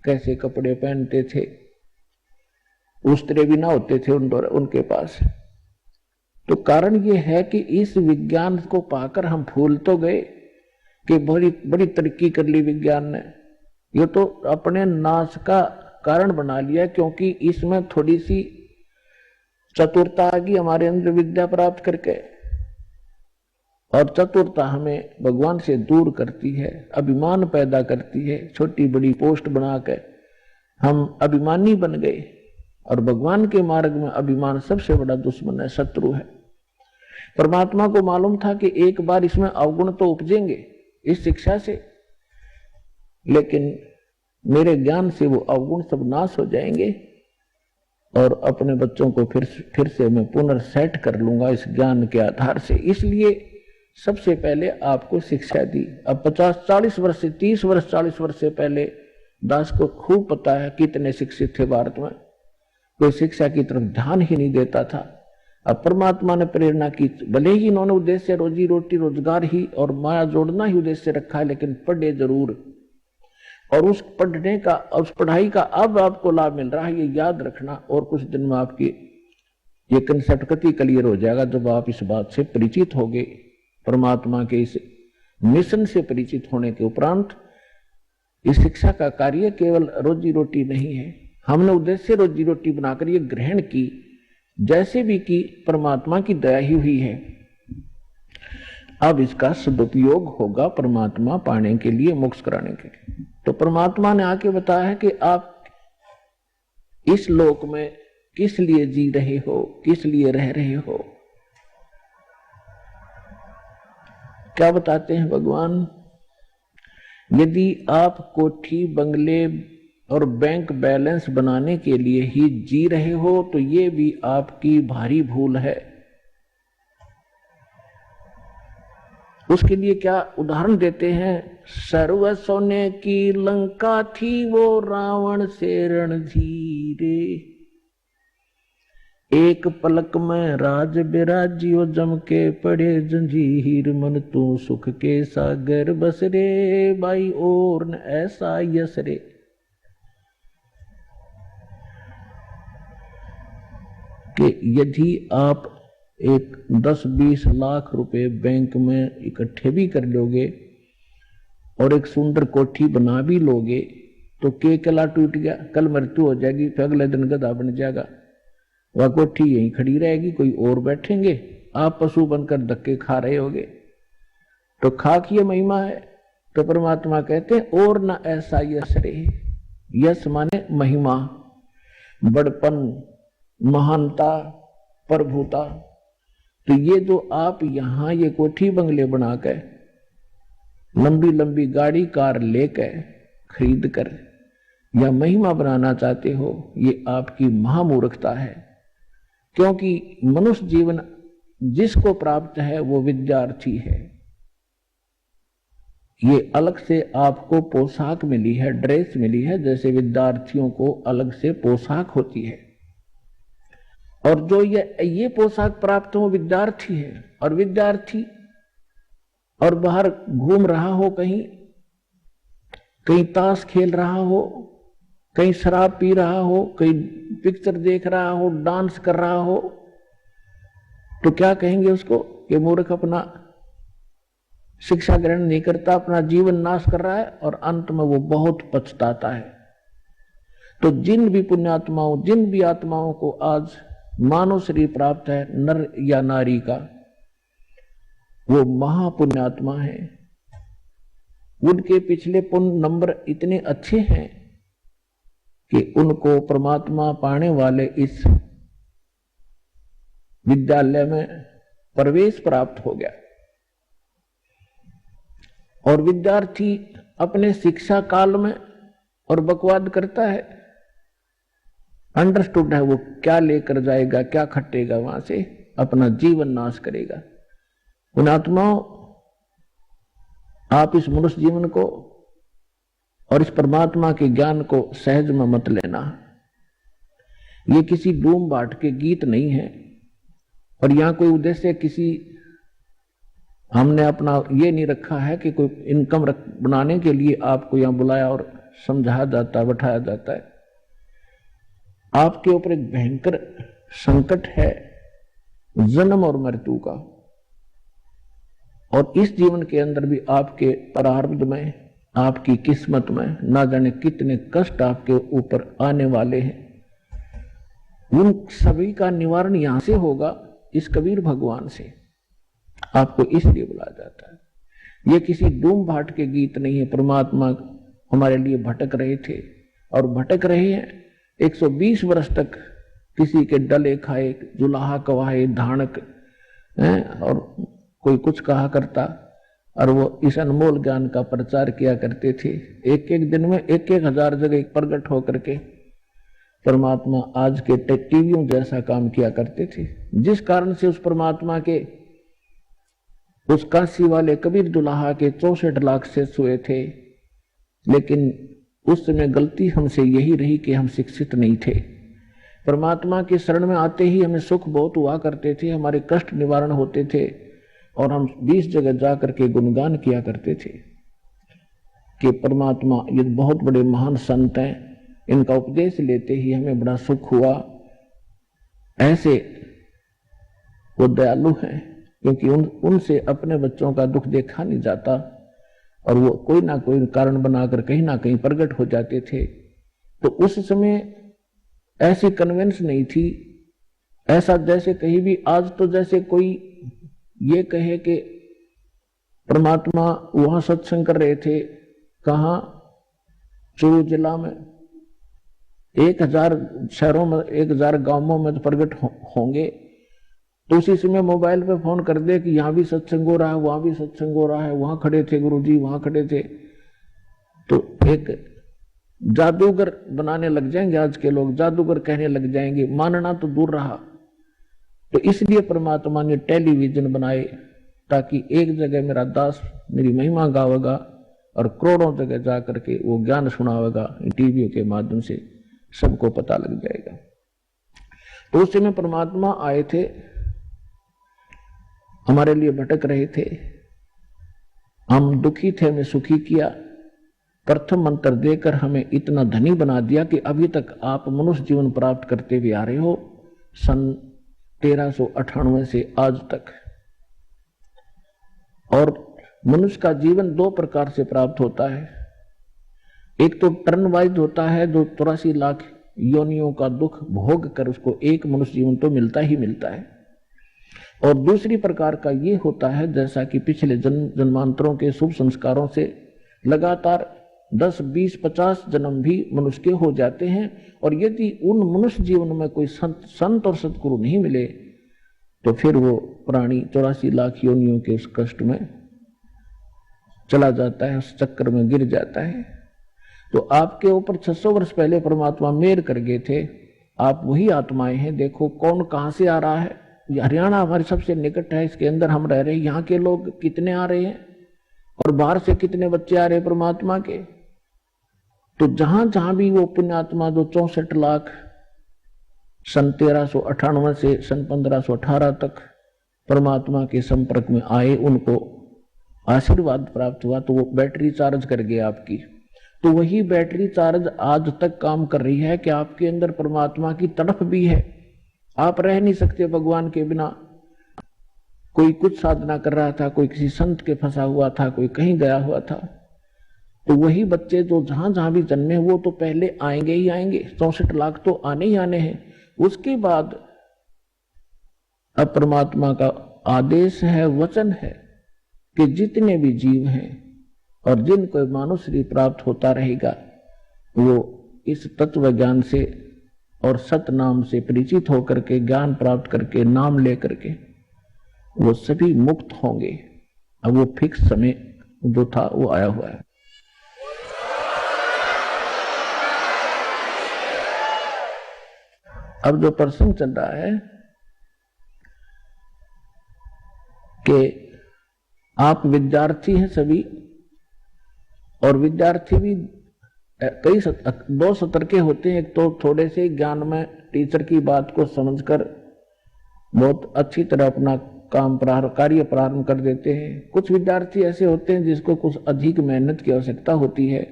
कैसे कपड़े पहनते थे, उस्त्रे भी ना होते थे उनके पास। तो कारण ये है कि इस विज्ञान को पाकर हम भूल तो गए कि बड़ी बड़ी तरक्की कर ली विज्ञान ने, ये तो अपने नाश का कारण बना लिया, क्योंकि इसमें थोड़ी सी चतुरता आ गई हमारे अंदर विद्या प्राप्त करके। और चतुरता हमें भगवान से दूर करती है, अभिमान पैदा करती है। छोटी बड़ी पोस्ट बना के हम अभिमानी बन गए, और भगवान के मार्ग में अभिमान सबसे बड़ा दुश्मन है, शत्रु है। परमात्मा को मालूम था कि एक बार इसमें अवगुण तो उपजेंगे इस शिक्षा से, लेकिन मेरे ज्ञान से वो अवगुण सब नाश हो जाएंगे, और अपने बच्चों को फिर से मैं पुनर्सेट कर लूंगा इस ज्ञान के आधार से। इसलिए सबसे पहले आपको शिक्षा दी। अब 50-40 वर्ष से 30 वर्ष 40 वर्ष से पहले दास को खूब पता है कितने शिक्षित थे भारत में, कोई शिक्षा की तरफ ध्यान ही नहीं देता था। अब परमात्मा ने प्रेरणा की, भले ही इन्होंने उद्देश्य रोजी रोटी रोजगार ही और माया जोड़ना ही उद्देश्य रखा है, लेकिन पढ़े जरूर। और उस पढ़ने का, उस पढ़ाई का अब आपको लाभ मिल रहा है, ये याद रखना। और कुछ दिन में आपकी ये कंसेप्ट कति क्लियर हो जाएगा जब आप इस बात से परिचित होंगे। परमात्मा के इस मिशन से परिचित होने के उपरांत इस शिक्षा का कार्य केवल रोजी रोटी नहीं है, हमने उद्देश्य रोजी रोटी बनाकर ये ग्रहण की, जैसे भी की परमात्मा की दया ही हुई है। अब इसका सदुपयोग होगा परमात्मा पाने के लिए, मोक्ष कराने के लिए। तो परमात्मा ने आके बताया है कि आप इस लोक में किस लिए जी रहे हो, किस लिए रह रहे हो। क्या बताते हैं भगवान? यदि आप कोठी बंगले और बैंक बैलेंस बनाने के लिए ही जी रहे हो तो ये भी आपकी भारी भूल है। उसके लिए क्या उदाहरण देते हैं, सर्व सोने की लंका थी वो रावण से रणधीरे, एक पलक में राज बिराजियो जम के पड़े जंजीर, मन तू सुख के सागर बस रे बाई और न ऐसा यस रे। कि यदि आप एक 10-20 लाख रुपए बैंक में इकट्ठे भी कर लोगे और एक सुंदर कोठी बना भी लोगे तो के कला टूट गया, कल मृत्यु हो जाएगी, फिर अगले दिन गधा बन जाएगा, वह कोठी यहीं खड़ी रहेगी, कोई और बैठेंगे, आप पशु बनकर धक्के खा रहे होगे। तो खाक ये महिमा है। तो परमात्मा कहते हैं और न ऐसा यश रहे। यश माने महिमा, बड़पन, महानता, प्रभुता। तो ये जो आप यहां ये कोठी बंगले बनाकर, लंबी लंबी गाड़ी कार लेकर खरीद कर या महिमा बनाना चाहते हो, ये आपकी महामूर्खता है। क्योंकि मनुष्य जीवन जिसको प्राप्त है वो विद्यार्थी है। ये अलग से आपको पोशाक मिली है, ड्रेस मिली है, जैसे विद्यार्थियों को अलग से पोशाक होती है। और जो ये पोशाक प्राप्त हो विद्यार्थी है, और विद्यार्थी और बाहर घूम रहा हो, कहीं ताश खेल रहा हो, कहीं शराब पी रहा हो, कहीं पिक्चर देख रहा हो, डांस कर रहा हो, तो क्या कहेंगे उसको कि मूर्ख अपना शिक्षा ग्रहण नहीं करता, अपना जीवन नाश कर रहा है, और अंत में वो बहुत पछताता है। तो जिन भी पुण्यात्माओं, जिन भी आत्माओं को आज मानव शरीर प्राप्त है, नर या नारी का, वो महापुण्यात्मा है। उनके पिछले पुण्य नंबर इतने अच्छे हैं कि उनको परमात्मा पाने वाले इस विद्यालय में प्रवेश प्राप्त हो गया। और विद्यार्थी अपने शिक्षा काल में और बकवाद करता है, अंडरस्टूड है, वो क्या लेकर जाएगा, क्या खटेगा, वहां से अपना जीवन नाश करेगा। उन आत्माओं, आप इस मनुष्य जीवन को और इस परमात्मा के ज्ञान को सहज में मत लेना। ये किसी डूम बाट के गीत नहीं है, और यहां कोई उद्देश्य किसी, हमने अपना ये नहीं रखा है कि कोई इनकम बनाने के लिए आपको यहां बुलाया और समझाया जाता है, बैठाया जाता है। आपके ऊपर एक भयंकर संकट है जन्म और मृत्यु का, और इस जीवन के अंदर भी आपके प्रारब्ध में, आपकी किस्मत में ना जाने कितने कष्ट आपके ऊपर आने वाले हैं। उन सभी का निवारण यहां से होगा, इस कबीर भगवान से। आपको इसलिए बुलाया जाता है। ये किसी डूम भाट के गीत नहीं है। परमात्मा हमारे लिए भटक रहे थे और भटक रहे हैं 120 वर्ष तक, किसी के डले खाए, जुलाहा कवाए, धानक, और कोई कुछ कहा करता, और वो इस अनमोल ज्ञान का प्रचार किया करते थे। एक एक दिन में 1,000 जगह प्रकट होकर के परमात्मा आज के टीवियों जैसा काम किया करते थे, जिस कारण से उस परमात्मा के, उस काशी वाले कबीर दुल्हा के 64 लाख से हुए थे। लेकिन उस समय गलती हमसे यही रही कि हम शिक्षित नहीं थे। परमात्मा के शरण में आते ही हमें सुख बहुत हुआ करते थे, हमारे कष्ट निवारण होते थे, और हम 20 जगह जाकर के गुणगान किया करते थे कि परमात्मा ये बहुत बड़े महान संत हैं, इनका उपदेश लेते ही हमें बड़ा सुख हुआ। ऐसे वो दयालु हैं, क्योंकि उनसे अपने बच्चों का दुख देखा नहीं जाता, और वो कोई ना कोई कारण बनाकर कहीं ना कहीं प्रकट हो जाते थे। तो उस समय ऐसी कन्वेंस नहीं थी, ऐसा जैसे कहीं भी आज तो जैसे कोई ये कहे कि परमात्मा वहां सत्संग कर रहे थे, कहाँ, चूरू जिला में 1000 शहरों में, 1000 गांवों में तो प्रकट होंगे। तो उसी समय मोबाइल पे फोन कर दे कि यहां भी सत्संग हो रहा है, वहां भी सत्संग हो रहा है, वहां खड़े थे गुरुजी, वहां खड़े थे। तो एक जादूगर बनाने लग जाएंगे आज के लोग, जादूगर कहने लग जाएंगे, मानना तो दूर रहा। तो इसलिए परमात्मा ने टेलीविजन बनाए ताकि एक जगह मेरा दास मेरी महिमा गावेगा और करोड़ों जगह जा करके वो ज्ञान सुनावेगा, टीवी के माध्यम से सबको पता लग जाएगा। तो उस समय परमात्मा आए थे, हमारे लिए भटक रहे थे, हम दुखी थे, हमें सुखी किया। प्रथम मंत्र देकर हमें इतना धनी बना दिया कि अभी तक आप मनुष्य जीवन प्राप्त करते हुए आ रहे हो, सन 1398 से आज तक। और मनुष्य का जीवन दो प्रकार से प्राप्त होता है। एक तो टर्न वाइज होता है, जो 84 लाख योनियों का दुख भोग कर उसको एक मनुष्य जीवन तो मिलता ही मिलता है। और दूसरी प्रकार का ये होता है, जैसा कि पिछले जन्मांतरों के शुभ संस्कारों से लगातार 10, 20, 50 जन्म भी मनुष्य के हो जाते हैं। और यदि उन मनुष्य जीवन में कोई संत और सतगुरु नहीं मिले तो फिर वो प्राणी 84 लाख योनियों के उस कष्ट में चला जाता है, उस चक्कर में गिर जाता है। तो आपके ऊपर 600 वर्ष पहले परमात्मा मेहर कर गए थे, आप वही आत्माएं हैं। देखो कौन कहां से आ रहा है। हरियाणा हमारे सबसे निकट है, इसके अंदर हम रह रहे हैं। यहाँ के लोग कितने आ रहे हैं और बाहर से कितने बच्चे आ रहे हैं परमात्मा के। तो जहां जहां भी वो पुण्यात्मा जो 64 लाख सन 1398 से सन 1518 तक परमात्मा के संपर्क में आए, उनको आशीर्वाद प्राप्त हुआ, तो वो बैटरी चार्ज कर गए आपकी। तो वही बैटरी चार्ज आज तक काम कर रही है कि आपके अंदर परमात्मा की तड़प भी है। आप रह नहीं सकते भगवान के बिना। कोई कुछ साधना कर रहा था, कोई किसी संत के फंसा हुआ था, कोई कहीं गया हुआ था। तो वही बच्चे जो जहां जहां भी जन्मे वो तो पहले आएंगे ही आएंगे, 64 लाख तो आने ही आने हैं। उसके बाद अब परमात्मा का आदेश है, वचन है कि जितने भी जीव हैं और जिनको मानव शरीर प्राप्त होता रहेगा, वो इस तत्व ज्ञान से और सत नाम से परिचित होकर के, ज्ञान प्राप्त करके, नाम लेकर के वो सभी मुक्त होंगे। अब वो फिक्स समय जो था वो आया हुआ है। अब जो प्रसंग चल रहा है कि आप विद्यार्थी हैं सभी, और विद्यार्थी भी कई दो सत्र के होते हैं। एक तो थोड़े से ज्ञान में टीचर की बात को समझकर बहुत अच्छी तरह अपना कार्य प्रारंभ कर देते हैं। कुछ विद्यार्थी ऐसे होते हैं जिसको कुछ अधिक मेहनत की आवश्यकता होती है।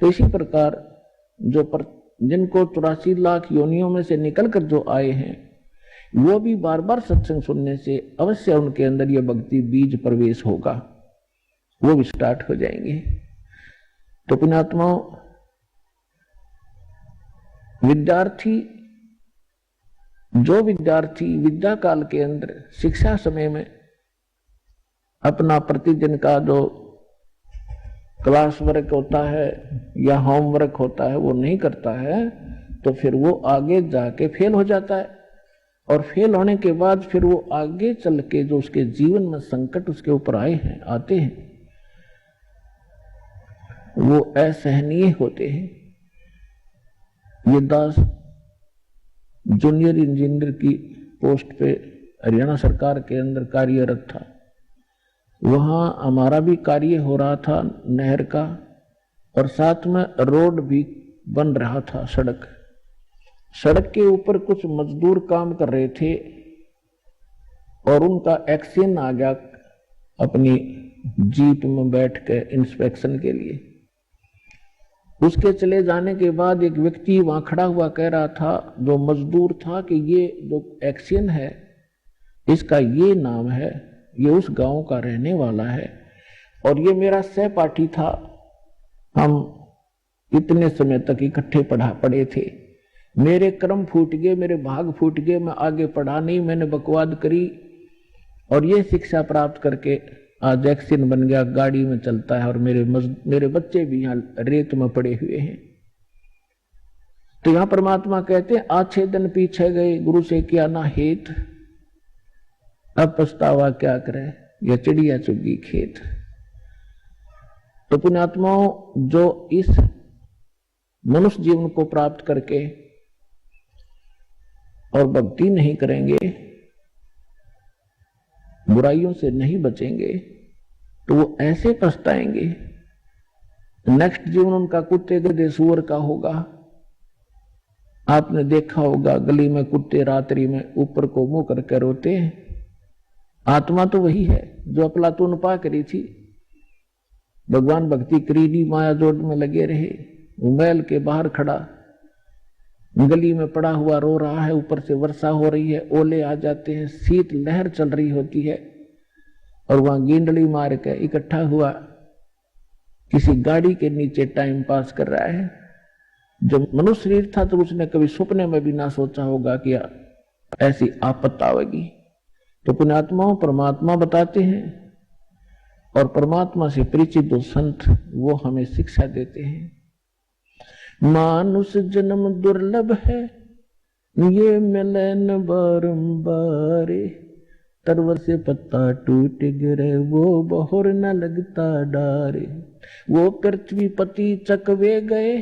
तो इसी प्रकार जिनको 84 लाख योनियों में से निकलकर जो आए हैं, वो भी बार बार सत्संग सुनने से अवश्य उनके अंदर यह भक्ति बीज प्रवेश होगा, वो भी स्टार्ट हो जाएंगे। तो पुण्यात्माओं, जो विद्यार्थी विद्या काल के अंदर शिक्षा समय में अपना प्रतिदिन का जो क्लास वर्क होता है या होमवर्क होता है वो नहीं करता है, तो फिर वो आगे जाके फेल हो जाता है। और फेल होने के बाद फिर वो आगे चल के जो उसके जीवन में संकट उसके ऊपर आते हैं, वो असहनीय होते हैं। ये दास जूनियर इंजीनियर की पोस्ट पे हरियाणा सरकार के अंदर कार्यरत था। वहां हमारा भी कार्य हो रहा था नहर का, और साथ में रोड भी बन रहा था। सड़क के ऊपर कुछ मजदूर काम कर रहे थे और उनका एक्सीडेंट आ गया अपनी जीप में बैठ के इंस्पेक्शन के लिए। उसके चले जाने के बाद एक व्यक्ति वहां खड़ा हुआ कह रहा था, जो मजदूर था, कि ये जो एक्सीडेंट है इसका ये नाम है, ये उस गांव का रहने वाला है और ये मेरा सहपाठी था। हम इतने समय तक इकट्ठे पढ़े थे। मेरे कर्म फूट गए, मेरे भाग फूट गए, मैं आगे पढ़ा नहीं, मैंने बकवाद करी और ये शिक्षा प्राप्त करके आज एक्सीडेंट बन गया, गाड़ी में चलता है और मेरे बच्चे भी यहाँ रेत में पड़े हुए हैं। तो यहाँ परमात्मा कहते हैं, आछे दिन पीछे गए, गुरु से किया ना हेत, अब पछतावा क्या करे, यह चिड़िया चुगी खेत। तो पुण्यात्माओं, जो इस मनुष्य जीवन को प्राप्त करके और भक्ति नहीं करेंगे, बुराइयों से नहीं बचेंगे, तो वो ऐसे पछताएंगे। नेक्स्ट जीवन उनका कुत्ते गधे सुअर का होगा। आपने देखा होगा गली में कुत्ते रात्रि में ऊपर को मुंह करके रोते हैं। आत्मा तो वही है जो अफलातून पा करी थी, भगवान भक्ति करीडी माया जोड़ में लगे रहे, महल के बाहर खड़ा गली में पड़ा हुआ रो रहा है, ऊपर से वर्षा हो रही है, ओले आ जाते हैं, शीत लहर चल रही होती है, और वहां गेंडली मार के इकट्ठा हुआ किसी गाड़ी के नीचे टाइम पास कर रहा है। जब मनुष्य शरीर था तो उसने कभी सपने में भी ना सोचा होगा कि ऐसी आपत्ति आवेगी। तो पुण्यात्माओं परमात्मा बताते हैं, और परमात्मा से परिचित जो संत वो हमें शिक्षा देते हैं। मानुष जन्म दुर्लभ है, ये मिले न बारंबार, तरवर से पत्ता टूट गिरे वो बहोर न लगता डारे। वो पृथ्वी पति चकवे गए,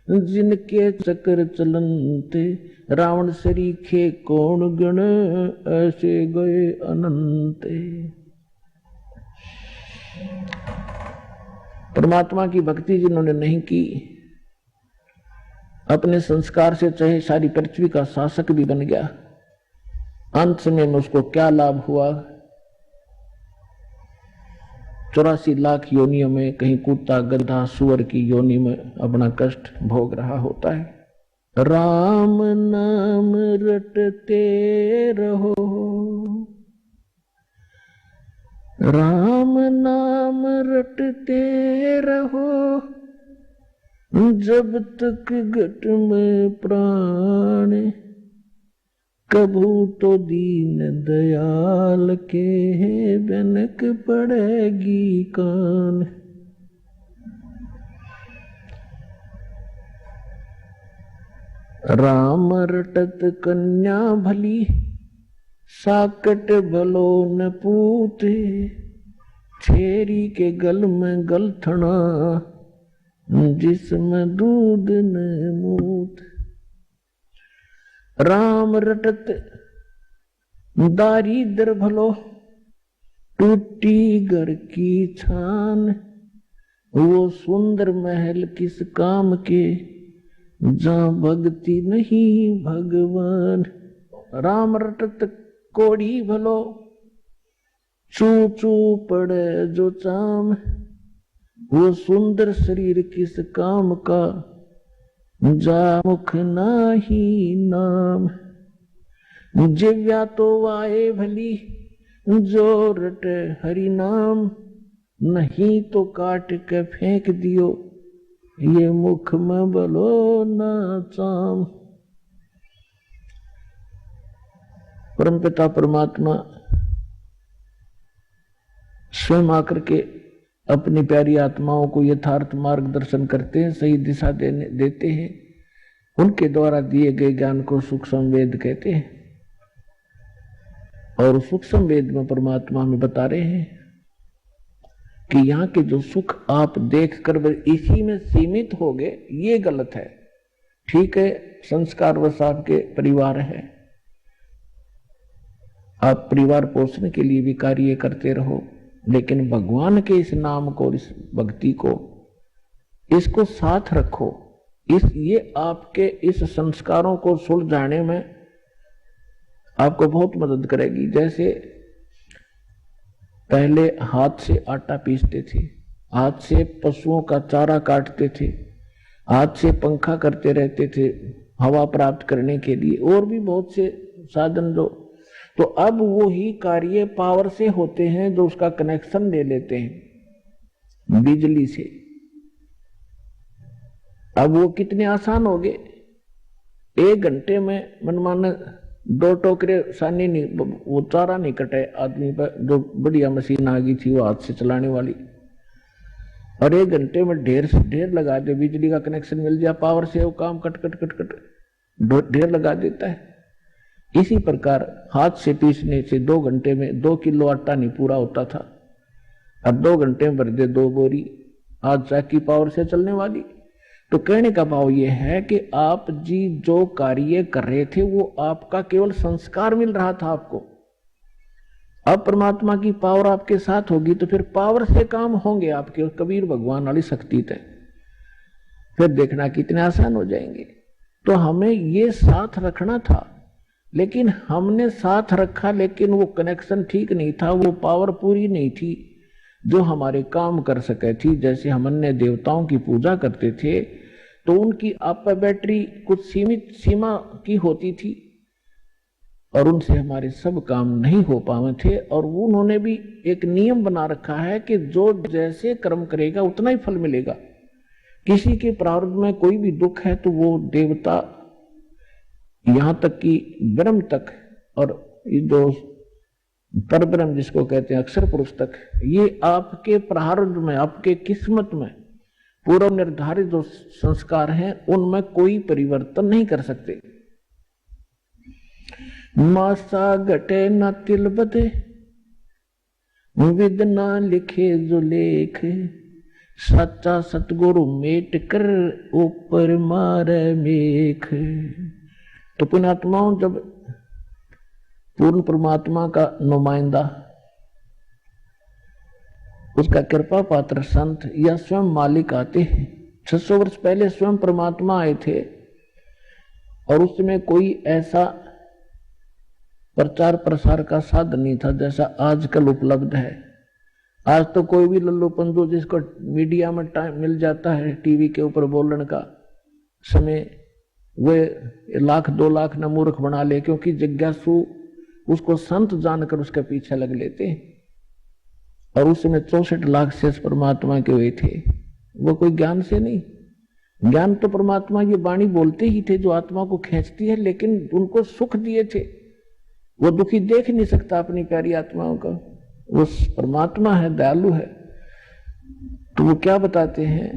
जिनके चक्र चलनते, रावण सरीखे कौन गण, ऐसे गए अनंते। परमात्मा की भक्ति जिन्होंने नहीं की, अपने संस्कार से चाहे सारी पृथ्वी का शासक भी बन गया, अंत में उसको क्या लाभ हुआ? 84 लाख योनियों में कहीं कुत्ता गधा सुअर की योनि में अपना कष्ट भोग रहा होता है। राम नाम रटते रहो, राम नाम रटते रहो, जब तक घट में प्राण, कभू तो दीन दयाल के बनक पड़ेगी कान। राम रटत कन्या भली, साकट भलो न पूते, छेरी के गल में गलथना, जिसमें दूध न मूत। राम रटत दारिद्र भलो, टूटी घर की छान, वो सुंदर महल किस काम के, जहाँ भक्ति नहीं भगवान। राम रटत कोड़ी भलो, चू चू पड़े जो चाम, वो सुंदर शरीर किस काम का, जा मुख नाही नाम। जिव्या तो वाए भली, जो रट हरि नाम, नहीं तो काट के फेंक दियो, ये मुख में बलो ना चाम। परमपिता परमात्मा स्वयं आकर के अपनी प्यारी आत्माओं को यथार्थ मार्गदर्शन करते हैं, सही दिशा देते हैं। उनके द्वारा दिए गए ज्ञान को सूक्ष्म वेद कहते हैं, और सूक्ष्म वेद में परमात्मा हमें बता रहे हैं कि यहाँ के जो सुख आप देख कर इसी में सीमित हो गए, ये गलत है। ठीक है, संस्कार वश आपके परिवार है, आप परिवार पोषण के लिए भी कार्य करते रहो, लेकिन भगवान के इस नाम को, इस भक्ति को, इसको साथ रखो। ये आपके इस संस्कारों को सुलझाने में आपको बहुत मदद करेगी। जैसे पहले हाथ से आटा पीसते थे, हाथ से पशुओं का चारा काटते थे, हाथ से पंखा करते रहते थे हवा प्राप्त करने के लिए, और भी बहुत से साधन जो, तो अब वो ही कार्य पावर से होते हैं, जो उसका कनेक्शन ले लेते हैं बिजली से। अब वो कितने आसान हो गए, 1 घंटे में मनमाना 2 टोकरे सानी नहीं, वो चारा नहीं कटे आदमी पर, जो बढ़िया मशीन आ गई थी वो हाथ से चलाने वाली, और 1 घंटे में ढेर से ढेर लगा दे, बिजली का कनेक्शन मिल जाए, पावर से वो काम कट कट कट कट ढेर लगा देता है। इसी प्रकार हाथ से पीसने से 2 घंटे में 2 किलो आटा नहीं पूरा होता था, अब 2 घंटे में भर दे 2 बोरी, आज चाकी पावर से चलने वाली। तो कहने का भाव ये है कि आप जी जो कार्य कर रहे थे वो आपका केवल संस्कार मिल रहा था आपको। अब परमात्मा की पावर आपके साथ होगी तो फिर पावर से काम होंगे आपके, कबीर भगवान वाली शक्ति थे, फिर देखना कितने आसान हो जाएंगे। तो हमें ये साथ रखना था, लेकिन हमने साथ रखा, लेकिन वो कनेक्शन ठीक नहीं था, वो पावर पूरी नहीं थी जो हमारे काम कर सके थी। जैसे हम अन्य देवताओं की पूजा करते थे तो उनकी आप बैटरी कुछ सीमित सीमा की होती थी और उनसे हमारे सब काम नहीं हो पाए थे। और उन्होंने भी एक नियम बना रखा है कि जो जैसे कर्म करेगा उतना ही फल मिलेगा। किसी के प्रारब्ध में कोई भी दुख है तो वो देवता यहां तक कि ब्रह्म तक और ये जो परब्रह्म जिसको कहते हैं अक्षर पुरुष तक, ये आपके प्रारब्ध में, आपके किस्मत में पूर्व निर्धारित जो संस्कार हैं उनमें कोई परिवर्तन नहीं कर सकते। मासा घटे न तिल बधे, विद ना लिखे जो लेख, सच्चा सतगुरु मेट कर ऊपर मारे मेख। तो पुण्यात्माओं, जब पूर्ण परमात्मा का नुमाइंदा, उसका कृपा पात्र संत या स्वयं मालिक आते हैं, 600 वर्ष पहले स्वयं परमात्मा आए थे और उसमें कोई ऐसा प्रचार प्रसार का साधन नहीं था जैसा आजकल उपलब्ध है। आज तो कोई भी लल्लू पंदू जिसको मीडिया में टाइम मिल जाता है टीवी के ऊपर बोलने का समय, वे 1 लाख 2 लाख न मूर्ख बना ले, क्योंकि जिज्ञासु उसको संत जानकर उसके पीछे लग लेते हैं। और उसमें 64 लाख शेष परमात्मा के हुए थे, वो कोई ज्ञान से नहीं। ज्ञान तो परमात्मा ये वाणी बोलते ही थे जो आत्मा को खींचती है, लेकिन उनको सुख दिए थे। वो दुखी देख नहीं सकता अपनी प्यारी आत्माओं का, वो परमात्मा है, दयालु है। तो वो क्या बताते हैं,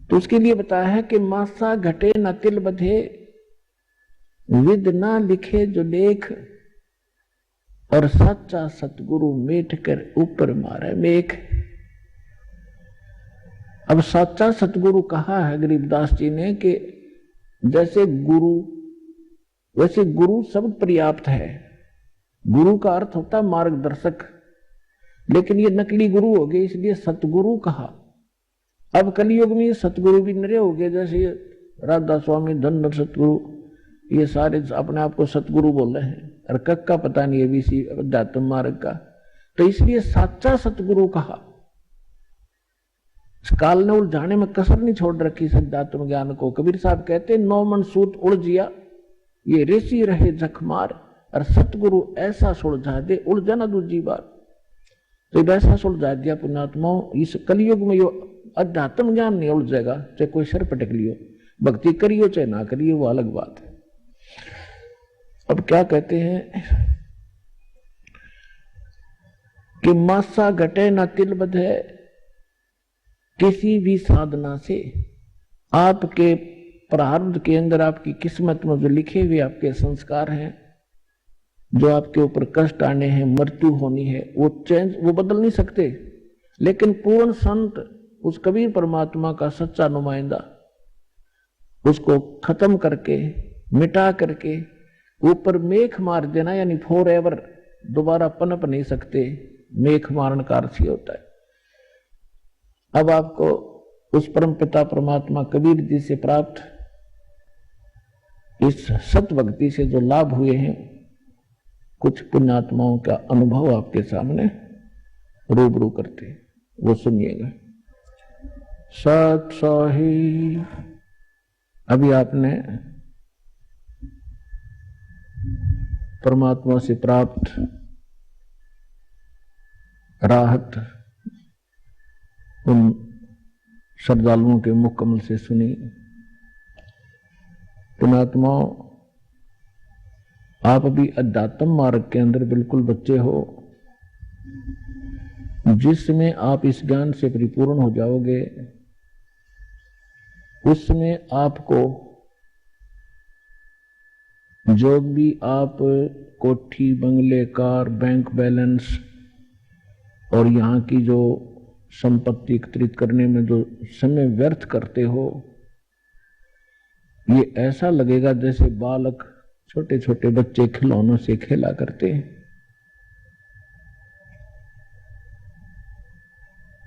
तो उसके लिए बताया है कि मासा घटे न तिल बधे, विद ना लिखे जो लेख, और सच्चा सतगुरु मेट कर ऊपर मारे मेख। अब सच्चा सतगुरु कहा है गरीबदास जी ने कि जैसे गुरु, वैसे गुरु शब्द पर्याप्त है। गुरु का अर्थ होता है मार्गदर्शक, लेकिन ये नकली गुरु हो गए, इसलिए सतगुरु कहा। अब कलयुग में सतगुरु भी नरे हो गए, जैसे राधा स्वामी, धन सतगुरु, ये सारे अपने आप को सतगुरु बोल रहे हैं, और कक का पता नहीं है भी अध्यात्म मार्ग का। तो इसलिए सच्चा सतगुरु कहा। काल ने उलझाने में कसर नहीं छोड़ रखी इस अध्यात्म ज्ञान को। कबीर साहब कहते 9 मन सूत उलझिया, ये ऋषि रहे जखमार, और सतगुरु ऐसा सुलझा दे उलझा ना दूजी बार। तो वैसा सुलझा दिया पुण्यात्माओं। इस कलयुग में यो अध्यात्म ज्ञान नहीं उलझेगा, चाहे कोई सर पटक लियो, भक्ति करियो चाहे ना करियो, वो अलग बात है। अब क्या कहते हैं कि मासा घटे न तिल बधे, किसी भी साधना से आपके प्रारब्ध के अंदर, आपकी किस्मत में जो लिखे हुए आपके संस्कार हैं, जो आपके ऊपर कष्ट आने हैं, मृत्यु होनी है, वो बदल नहीं सकते। लेकिन पूर्ण संत, उस कबीर परमात्मा का सच्चा नुमाइंदा, उसको खत्म करके, मिटा करके ऊपर मेख मार देना, यानी फॉर एवर दोबारा पनप नहीं सकते। मेख मारन का अर्थ होता है। अब आपको उस परम पिता परमात्मा कबीर जी से प्राप्त इस सत भक्ति से जो लाभ हुए हैं, कुछ पुण्यात्माओं का अनुभव आपके सामने रूबरू करते हैं, वो सुनिएगा। सत सही, अभी आपने परमात्मा से प्राप्त राहत उन श्रद्धालुओं के मुख कमल से सुनी। पुण्यात्माओं, आप भी अध्यात्म मार्ग के अंदर बिल्कुल बच्चे हो, जिसमें आप इस ज्ञान से परिपूर्ण हो जाओगे, उसमें आपको जो भी आप कोठी, बंगले, कार, बैंक बैलेंस और यहाँ की जो संपत्ति एकत्रित करने में जो समय व्यर्थ करते हो, ये ऐसा लगेगा जैसे बालक छोटे छोटे बच्चे खिलौनों से खेला करते हैं।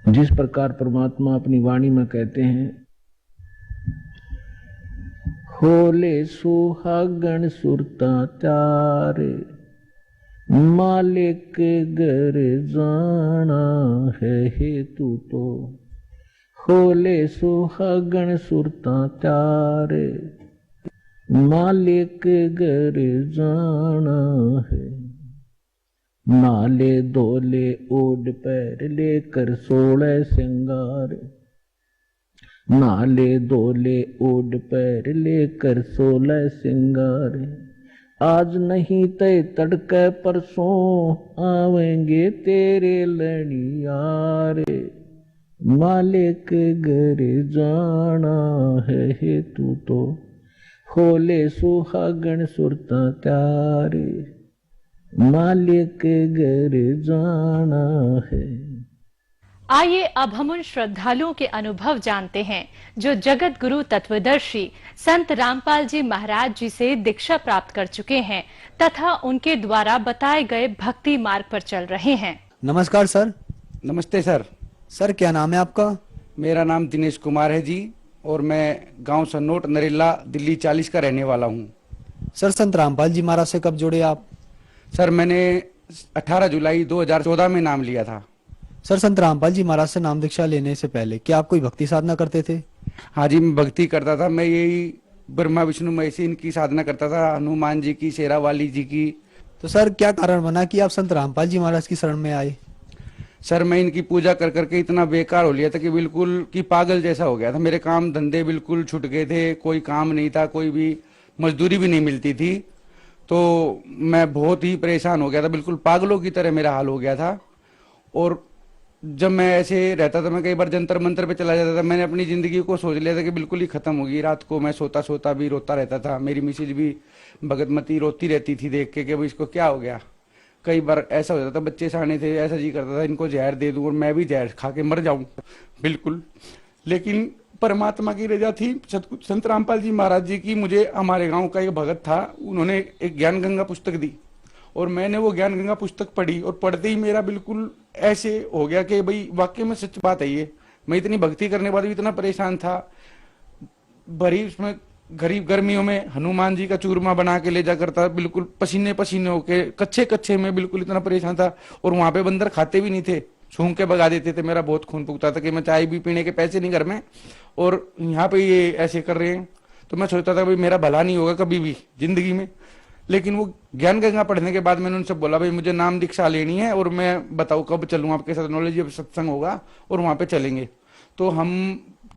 जिस प्रकार परमात्मा अपनी वाणी में कहते हैं, होले सुहागण सुरता त्यारे, मालिक घर जाना है हेतु तो। होले सुहागण सुरता त्यारे, मालिक घर जाना है। नाले दोले ओढ़ पैर लेकर 16 सिंगार, नाले दोले ओढ़ पैर लेकर 16 सिंगार। आज नहीं तय तड़के परसों आवेंगे तेरे लड़ियारे, मालिक घर जाना है हेतु तो। होले सुहागण सुरता त्यारे, मालिक घर जाना है। आइए अब हम उन श्रद्धालुओं के अनुभव जानते हैं जो जगत गुरु तत्वदर्शी संत रामपाल जी महाराज जी से दीक्षा प्राप्त कर चुके हैं तथा उनके द्वारा बताए गए भक्ति मार्ग पर चल रहे हैं। नमस्कार सर। नमस्ते सर। सर क्या नाम है आपका? मेरा नाम दिनेश कुमार है जी और मैं गांव सन्नोट नरेला दिल्ली 40 का रहने वाला हूं। सर संत रामपाल जी महाराज से कब जुड़े आप? सर मैंने 18 जुलाई 2014 में नाम लिया था। सर संत रामपाल जी महाराज से नाम दीक्षा लेने से पहले क्या आप कोई भक्ति साधना करते थे? हाँ जी, मैं भक्ति करता था। मैं यही ब्रह्मा विष्णु महेश इनकी साधना करता था, हनुमान जी की, शेरावाली जी की। तो सर क्या कारण बना कि आप संत रामपाल जी महाराज की शरण में आए? सर मैं इनकी पूजा कर करके इतना बेकार हो लिया था कि बिल्कुल कि पागल जैसा हो गया था। मेरे काम धंधे बिल्कुल छूट गए थे, कोई काम नहीं था, कोई भी मजदूरी भी नहीं मिलती थी। तो मैं बहुत ही परेशान हो गया था, बिल्कुल पागलों की तरह मेरा हाल हो गया था। और जब मैं ऐसे रहता था, मैं कई बार जंतर मंतर पे चला जाता था। मैंने अपनी जिंदगी को सोच लिया था कि बिल्कुल ही खत्म होगी। रात को मैं सोता सोता भी रोता रहता था। मेरी मिसेज भी भगतमती रोती रहती थी देख के कि भाई इसको क्या हो गया। कई बार ऐसा हो जाता था, बच्चे साने थे, ऐसा जी करता था इनको जहर दे दूं और मैं भी जहर खा के मर जाऊं बिल्कुल। लेकिन परमात्मा की रजा थी, संत रामपाल जी महाराज जी की। मुझे हमारे गांव का एक भगत था, उन्होंने एक ज्ञान गंगा पुस्तक दी और मैंने वो ज्ञान गंगा पुस्तक पढ़ी और पढ़ते ही मेरा बिल्कुल ऐसे हो गया कि भाई वाकई में सच बात है ये। मैं इतनी भक्ति करने के बाद भी इतना परेशान था। भरी उसमें गरीब गर्मियों में हनुमान जी का चूरमा बना के ले जा करता, बिल्कुल पसीने पसीने होके, कच्चे कच्चे में बिल्कुल इतना परेशान था। और वहां पे बंदर खाते भी नहीं थे, सूंघ के भगा देते थे। मेरा बहुत खून फूकता था कि मैं चाय भी पीने के पैसे नहीं घर में और यहाँ पे ये ऐसे कर रहे हैं। तो मैं सोचता था भाई मेरा भला नहीं होगा कभी भी जिंदगी में। लेकिन वो ज्ञान गंगा पढ़ने के बाद मैंने उनसे बोला भाई मुझे नाम दीक्षा लेनी है और मैं बताऊँ कब चलूँ आपके साथ, नॉलेज सत्संग होगा और वहां पे चलेंगे। तो हम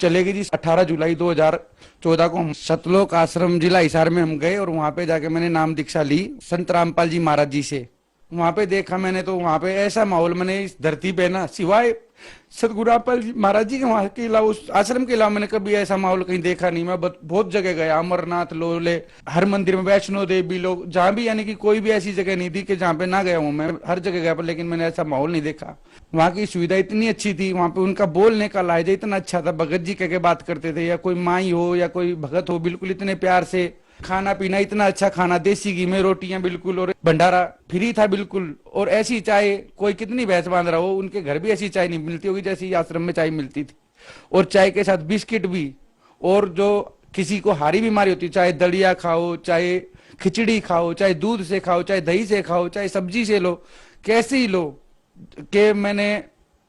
चले गए जी। 18 जुलाई 2014 को हम सतलोक आश्रम जिला हिसार में हम गए और वहां पे जाके मैंने नाम दीक्षा ली संत रामपाल जी महाराज जी से। वहां पे देखा मैंने तो वहां पे ऐसा माहौल मैंने इस धरती पे ना सिवाय सतगुरु रामपाल जी महाराज जी के वहां के अलावा उस आश्रम के अलावा मैंने कभी ऐसा माहौल कहीं देखा नहीं। मैं बहुत जगह गया, अमरनाथ लोले, हर मंदिर में, वैष्णो देवी लोग, जहां भी, यानी कि कोई भी ऐसी जगह नहीं थी कि जहां पे ना गया हूं। मैं हर जगह गया पर लेकिन मैंने ऐसा माहौल नहीं देखा। वहां की सुविधा इतनी अच्छी थी, वहां पे उनका बोलने का लहजा इतना अच्छा था। भगत जी कह के बात करते थे या कोई माई हो या कोई भगत हो, बिल्कुल इतने प्यार से। खाना पीना इतना अच्छा खाना, देसी घी में रोटियां बिल्कुल, और भंडारा फ्री था बिल्कुल। और ऐसी चाय, कोई कितनी भैंस बांध रहा हो, उनके घर भी ऐसी चाय नहीं मिलती होगी जैसी आश्रम में चाय मिलती थी। और चाय के साथ बिस्किट भी। और जो किसी को हारी बीमारी होती, चाहे दलिया खाओ, चाहे खिचड़ी खाओ, चाहे दूध से खाओ, चाहे दही से खाओ, चाहे सब्जी से लो, कैसे ही लो, कि मैंने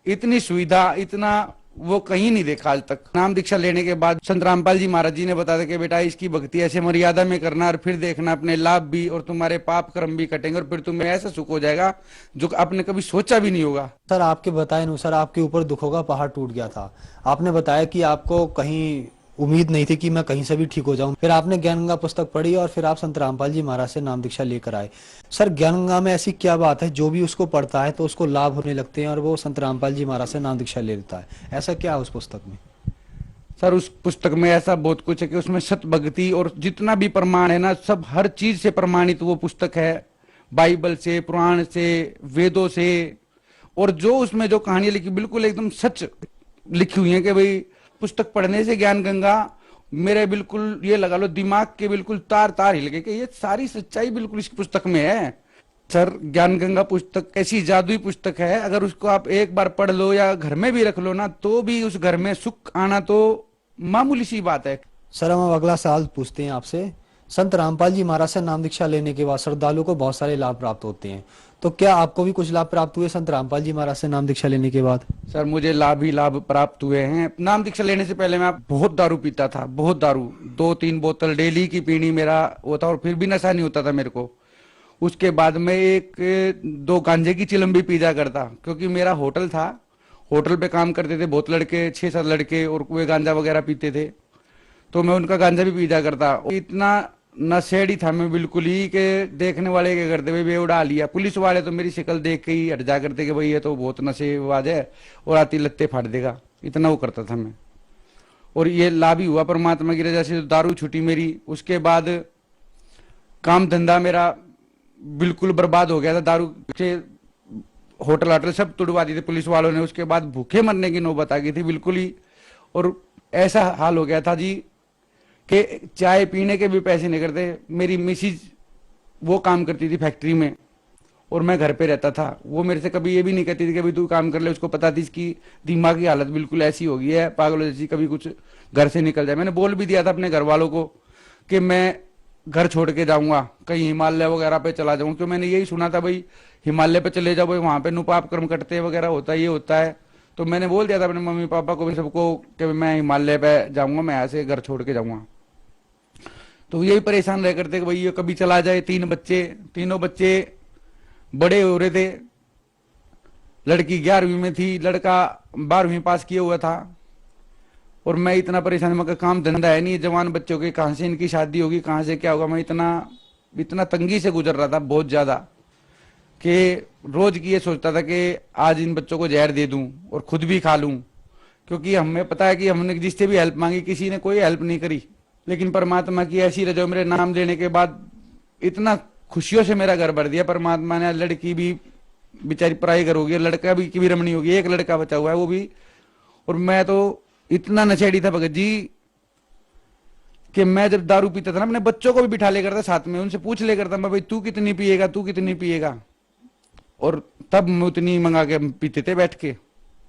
इतनी सुविधा, इतना वो कहीं नहीं देखा आज तक। नाम दीक्षा लेने के बाद संत रामपाल जी महाराज जी ने बताया कि बेटा इसकी भक्ति ऐसे मर्यादा में करना और फिर देखना अपने लाभ भी और तुम्हारे पाप कर्म भी कटेंगे और फिर तुम्हें ऐसा सुख हो जाएगा जो आपने कभी सोचा भी नहीं होगा। सर आपके बताए अनुसार आपके ऊपर दुखों का पहाड़ टूट गया था। आपने बताया कि आपको कहीं उम्मीद नहीं थी कि मैं कहीं से भी ठीक हो जाऊं। फिर आपने ज्ञान गंगा पुस्तक पढ़ी और फिर आप संत रामपाल जी महाराज से नाम दीक्षा लेकर आए। सर ज्ञान गंगा में ऐसी क्या बात है जो भी उसको पढ़ता है तो उसको लाभ होने लगते हैं और वो संत रामपाल जी महाराज से नाम दीक्षा ले लेता है? ऐसा क्या है उस पुस्तक में? सर उस पुस्तक में ऐसा बहुत कुछ है कि उसमें सत भक्ति और जितना भी प्रमाण है ना, सब हर चीज से प्रमाणित वो पुस्तक है। बाइबल से, पुराण से, वेदों से। और जो उसमें जो कहानियां लिखी बिल्कुल एकदम सच लिखी हुई है कि भाई पुस्तक पढ़ने से ज्ञान गंगा मेरे बिल्कुल ये लगा लो दिमाग के बिल्कुल तार तार हिल गए कि ये सारी सच्चाई बिल्कुल इस पुस्तक में है। सर, ज्ञान गंगा पुस्तक ऐसी जादुई पुस्तक है, अगर उसको आप एक बार पढ़ लो या घर में भी रख लो ना, तो भी उस घर में सुख आना तो मामूली सी बात है। सर, हम अब अगला सवाल पूछते हैं आपसे। संत रामपाल जी महाराज से नाम दीक्षा लेने के बाद श्रद्धालुओं को बहुत सारे लाभ प्राप्त होते हैं, तो क्या आपको भी कुछ लाभ प्राप्त हुए संत रामपाल जी महाराज से नाम दीक्षा लेने के बाद? सर, मुझे लाभ ही लाभ प्राप्त हुए हैं। नाम दीक्षा लेने से पहले मैं बहुत दारू पीता था, बहुत दारू, 2-3 बोतल डेली की पीनी मेरा वो था, और फिर भी नशा नहीं होता था मेरे को। उसके बाद में 1-2 गांजे की चिलम भी पी जा करता, क्योंकि मेरा होटल था, होटल पे काम करते थे बहुत लड़के, 6-7 लड़के, और वे गांजा वगैरह पीते थे, तो मैं उनका गांजा भी पी जा करता। इतना नशेड़ी था मैं बिल्कुल ही कि देखने वाले क्या करते भाई वे उड़ा लिया। पुलिस वाले तो मेरी शक्ल देख के ही हट जा करते कि भाई ये तो बहुत नशेबाज है और आती लत्ते फाड़ देगा, इतना वो करता था मैं। और ये लाभ ही हुआ परमात्मा की रजा से, दारू छूटी मेरी। उसके बाद काम धंधा मेरा बिल्कुल बर्बाद हो गया था, दारू से होटल वाटल सब तुड़वा दिए थे पुलिस वालों ने। उसके बाद भूखे मरने की नौबत आ गई थी बिल्कुल ही, और ऐसा हाल हो गया था जी कि चाय पीने के भी पैसे नहीं करते। मेरी मिसिज वो काम करती थी फैक्ट्री में और मैं घर पे रहता था, वो मेरे से कभी ये भी नहीं कहती थी कि भाई तू काम कर ले। उसको पता थी इसकी दिमाग की हालत बिल्कुल ऐसी हो गई है पागलों जैसी, कभी कुछ घर से निकल जाए। मैंने बोल भी दिया था अपने घर वालों को कि मैं घर छोड़ के जाऊंगा, कहीं हिमालय वगैरह पे चला जाऊंगा, क्योंकि मैंने यही सुना था भाई हिमालय पे चले जाओ, वहां पे नुपाप कर्म कटते वगैरह होता है, ये होता है। तो मैंने बोल दिया था अपने मम्मी पापा को भी सबको कि मैं हिमालय पे जाऊंगा, मैं यहाँ से घर छोड़ के जाऊंगा। तो यही परेशान रह करते कि भाई ये कभी चला जाए। 3 बच्चे, तीनों बच्चे बड़े हो रहे थे। लड़की 11वीं में थी, लड़का 12वीं पास किया हुआ था, और मैं इतना परेशान, मगर काम धंधा है नहीं, जवान बच्चों के कहां से इनकी शादी होगी, कहां से क्या होगा। मैं इतना तंगी से गुजर रहा था बहुत ज्यादा, कि रोज की ये सोचता था कि आज इन बच्चों को जहर दे दूं और खुद भी खा लूं, क्योंकि हमें पता है कि हमने जिससे भी हेल्प मांगी किसी ने कोई हेल्प नहीं करी। लेकिन परमात्मा की ऐसी रजा, मेरे नाम लेने के बाद इतना खुशियों से मेरा घर भर दिया परमात्मा ने। लड़की भी बेचारी पढ़ाई घर होगी, लड़का भी की भी रमणी होगी, एक लड़का बचा हुआ है वो भी। और मैं तो इतना नशेड़ी था भगत जी कि मैं जब दारू पीता था ना, अपने बच्चों को भी बिठा ले करता साथ में, उनसे पूछ ले करता मैं भाई तू कितनी पिएगा, तू कितनी पिएगा, और तब मैं उतनी मंगा के पीते थे बैठ के।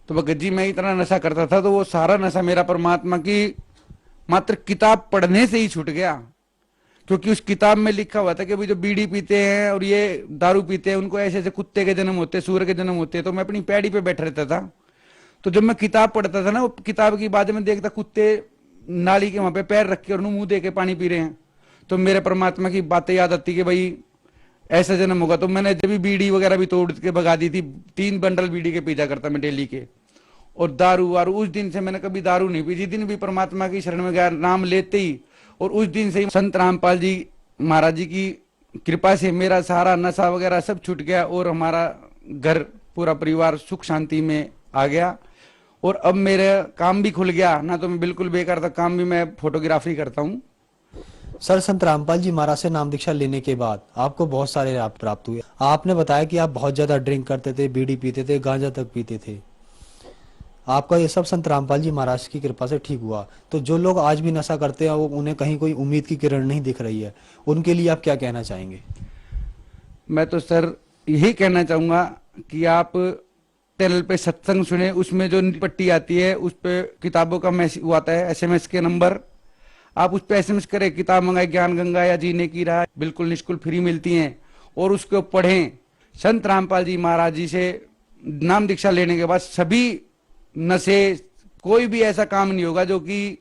तो भगत जी मैं इतना नशा करता था, तो वो सारा नशा मेरा परमात्मा की मात्र किताब पढ़ने से ही छूट गया। क्योंकि उस किताब में लिखा हुआ था कि भाई जो बीड़ी पीते हैं और ये दारू पीते हैं उनको ऐसे ऐसे कुत्ते के जन्म होते हैं, सूअर के जन्म होते हैं। तो मैं अपनी पैड़ी पे बैठ रहता था, तो जब मैं किताब पढ़ता था ना, वो किताब की बात में देखता कुत्ते नाली के वहां पे पैर रख के और मुंह दे के पानी पी रहे हैं, तो मेरे परमात्मा की बातें याद आती कि भाई ऐसा जन्म होगा। तो मैंने जब भी बीड़ी वगैरह भी तोड़ के भगा दी थी, 3 बंडल बीड़ी के पीजा करता मैं डेली के। और दारू वारू उस दिन से मैंने कभी दारू नहीं पी, जिस दिन भी परमात्मा की शरण में गया नाम लेते ही, और उस दिन से ही संत रामपाल जी महाराज जी की कृपा से मेरा सारा नशा वगैरह सब छूट गया, और हमारा घर पूरा परिवार सुख शांति में आ गया। और अब मेरा काम भी खुल गया ना, तो मैं बिल्कुल बेकार था, काम भी मैं फोटोग्राफी करता हूँ। सर, संत रामपाल जी महाराज से नाम दीक्षा लेने के बाद आपको बहुत सारे लाभ प्राप्त हुए। आपने बताया कि आप बहुत ज्यादा ड्रिंक करते थे, बीड़ी पीते थे, गांजा तक पीते थे। आपका ये सब संत रामपाल जी महाराज की कृपा से ठीक हुआ। तो जो लोग आज भी नशा करते हैं, वो उन्हें कहीं कोई उम्मीद की किरण नहीं दिख रही है, उनके लिए आप क्या कहना चाहेंगे? मैं तो सर यही कहना चाहूंगा कि आप चैनल पे सत्संग सुने, उसमें जो पट्टी आती है उस पे किताबों का मैसेज आता है, SMS के नंबर, आप उस पे SMS करें, किताब मंगाए, ज्ञान गंगा या जीने की राह, बिल्कुल निःशुल्क फ्री मिलती हैं, और उसको पढ़ें। संत रामपाल जी महाराज जी से नाम दीक्षा लेने के बाद सभी नशे, कोई भी ऐसा काम नहीं होगा जो कि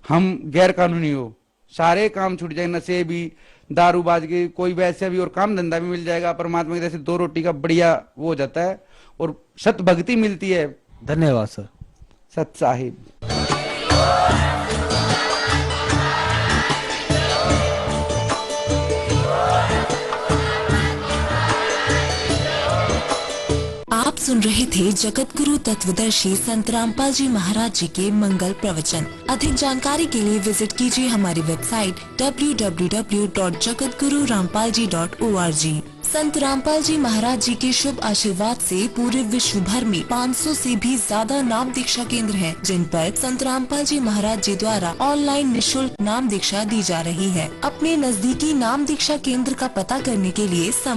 हम गैर कानूनी हो, सारे काम छूट जाएंगे, नशे भी, दारूबाज के, कोई वैसे भी, और काम धंधा भी मिल जाएगा। परमात्मा की जैसे 2 रोटी का बढ़िया वो हो जाता है, और सत भक्ति मिलती है। धन्यवाद सर। सत साहिब। आप सुन रहे थे जगत गुरु तत्वदर्शी संत रामपाल जी महाराज जी के मंगल प्रवचन। अधिक जानकारी के लिए विजिट कीजिए हमारी वेबसाइट www.jagatgururampalji.org। संत रामपाल जी महाराज जी के शुभ आशीर्वाद से पूरे विश्व भर में 500 से भी ज्यादा नाम दीक्षा केंद्र हैं, जिन पर संत रामपाल जी महाराज जी द्वारा ऑनलाइन निःशुल्क नाम दीक्षा दी जा रही है। अपने नजदीकी नाम दीक्षा केंद्र का पता करने के लिए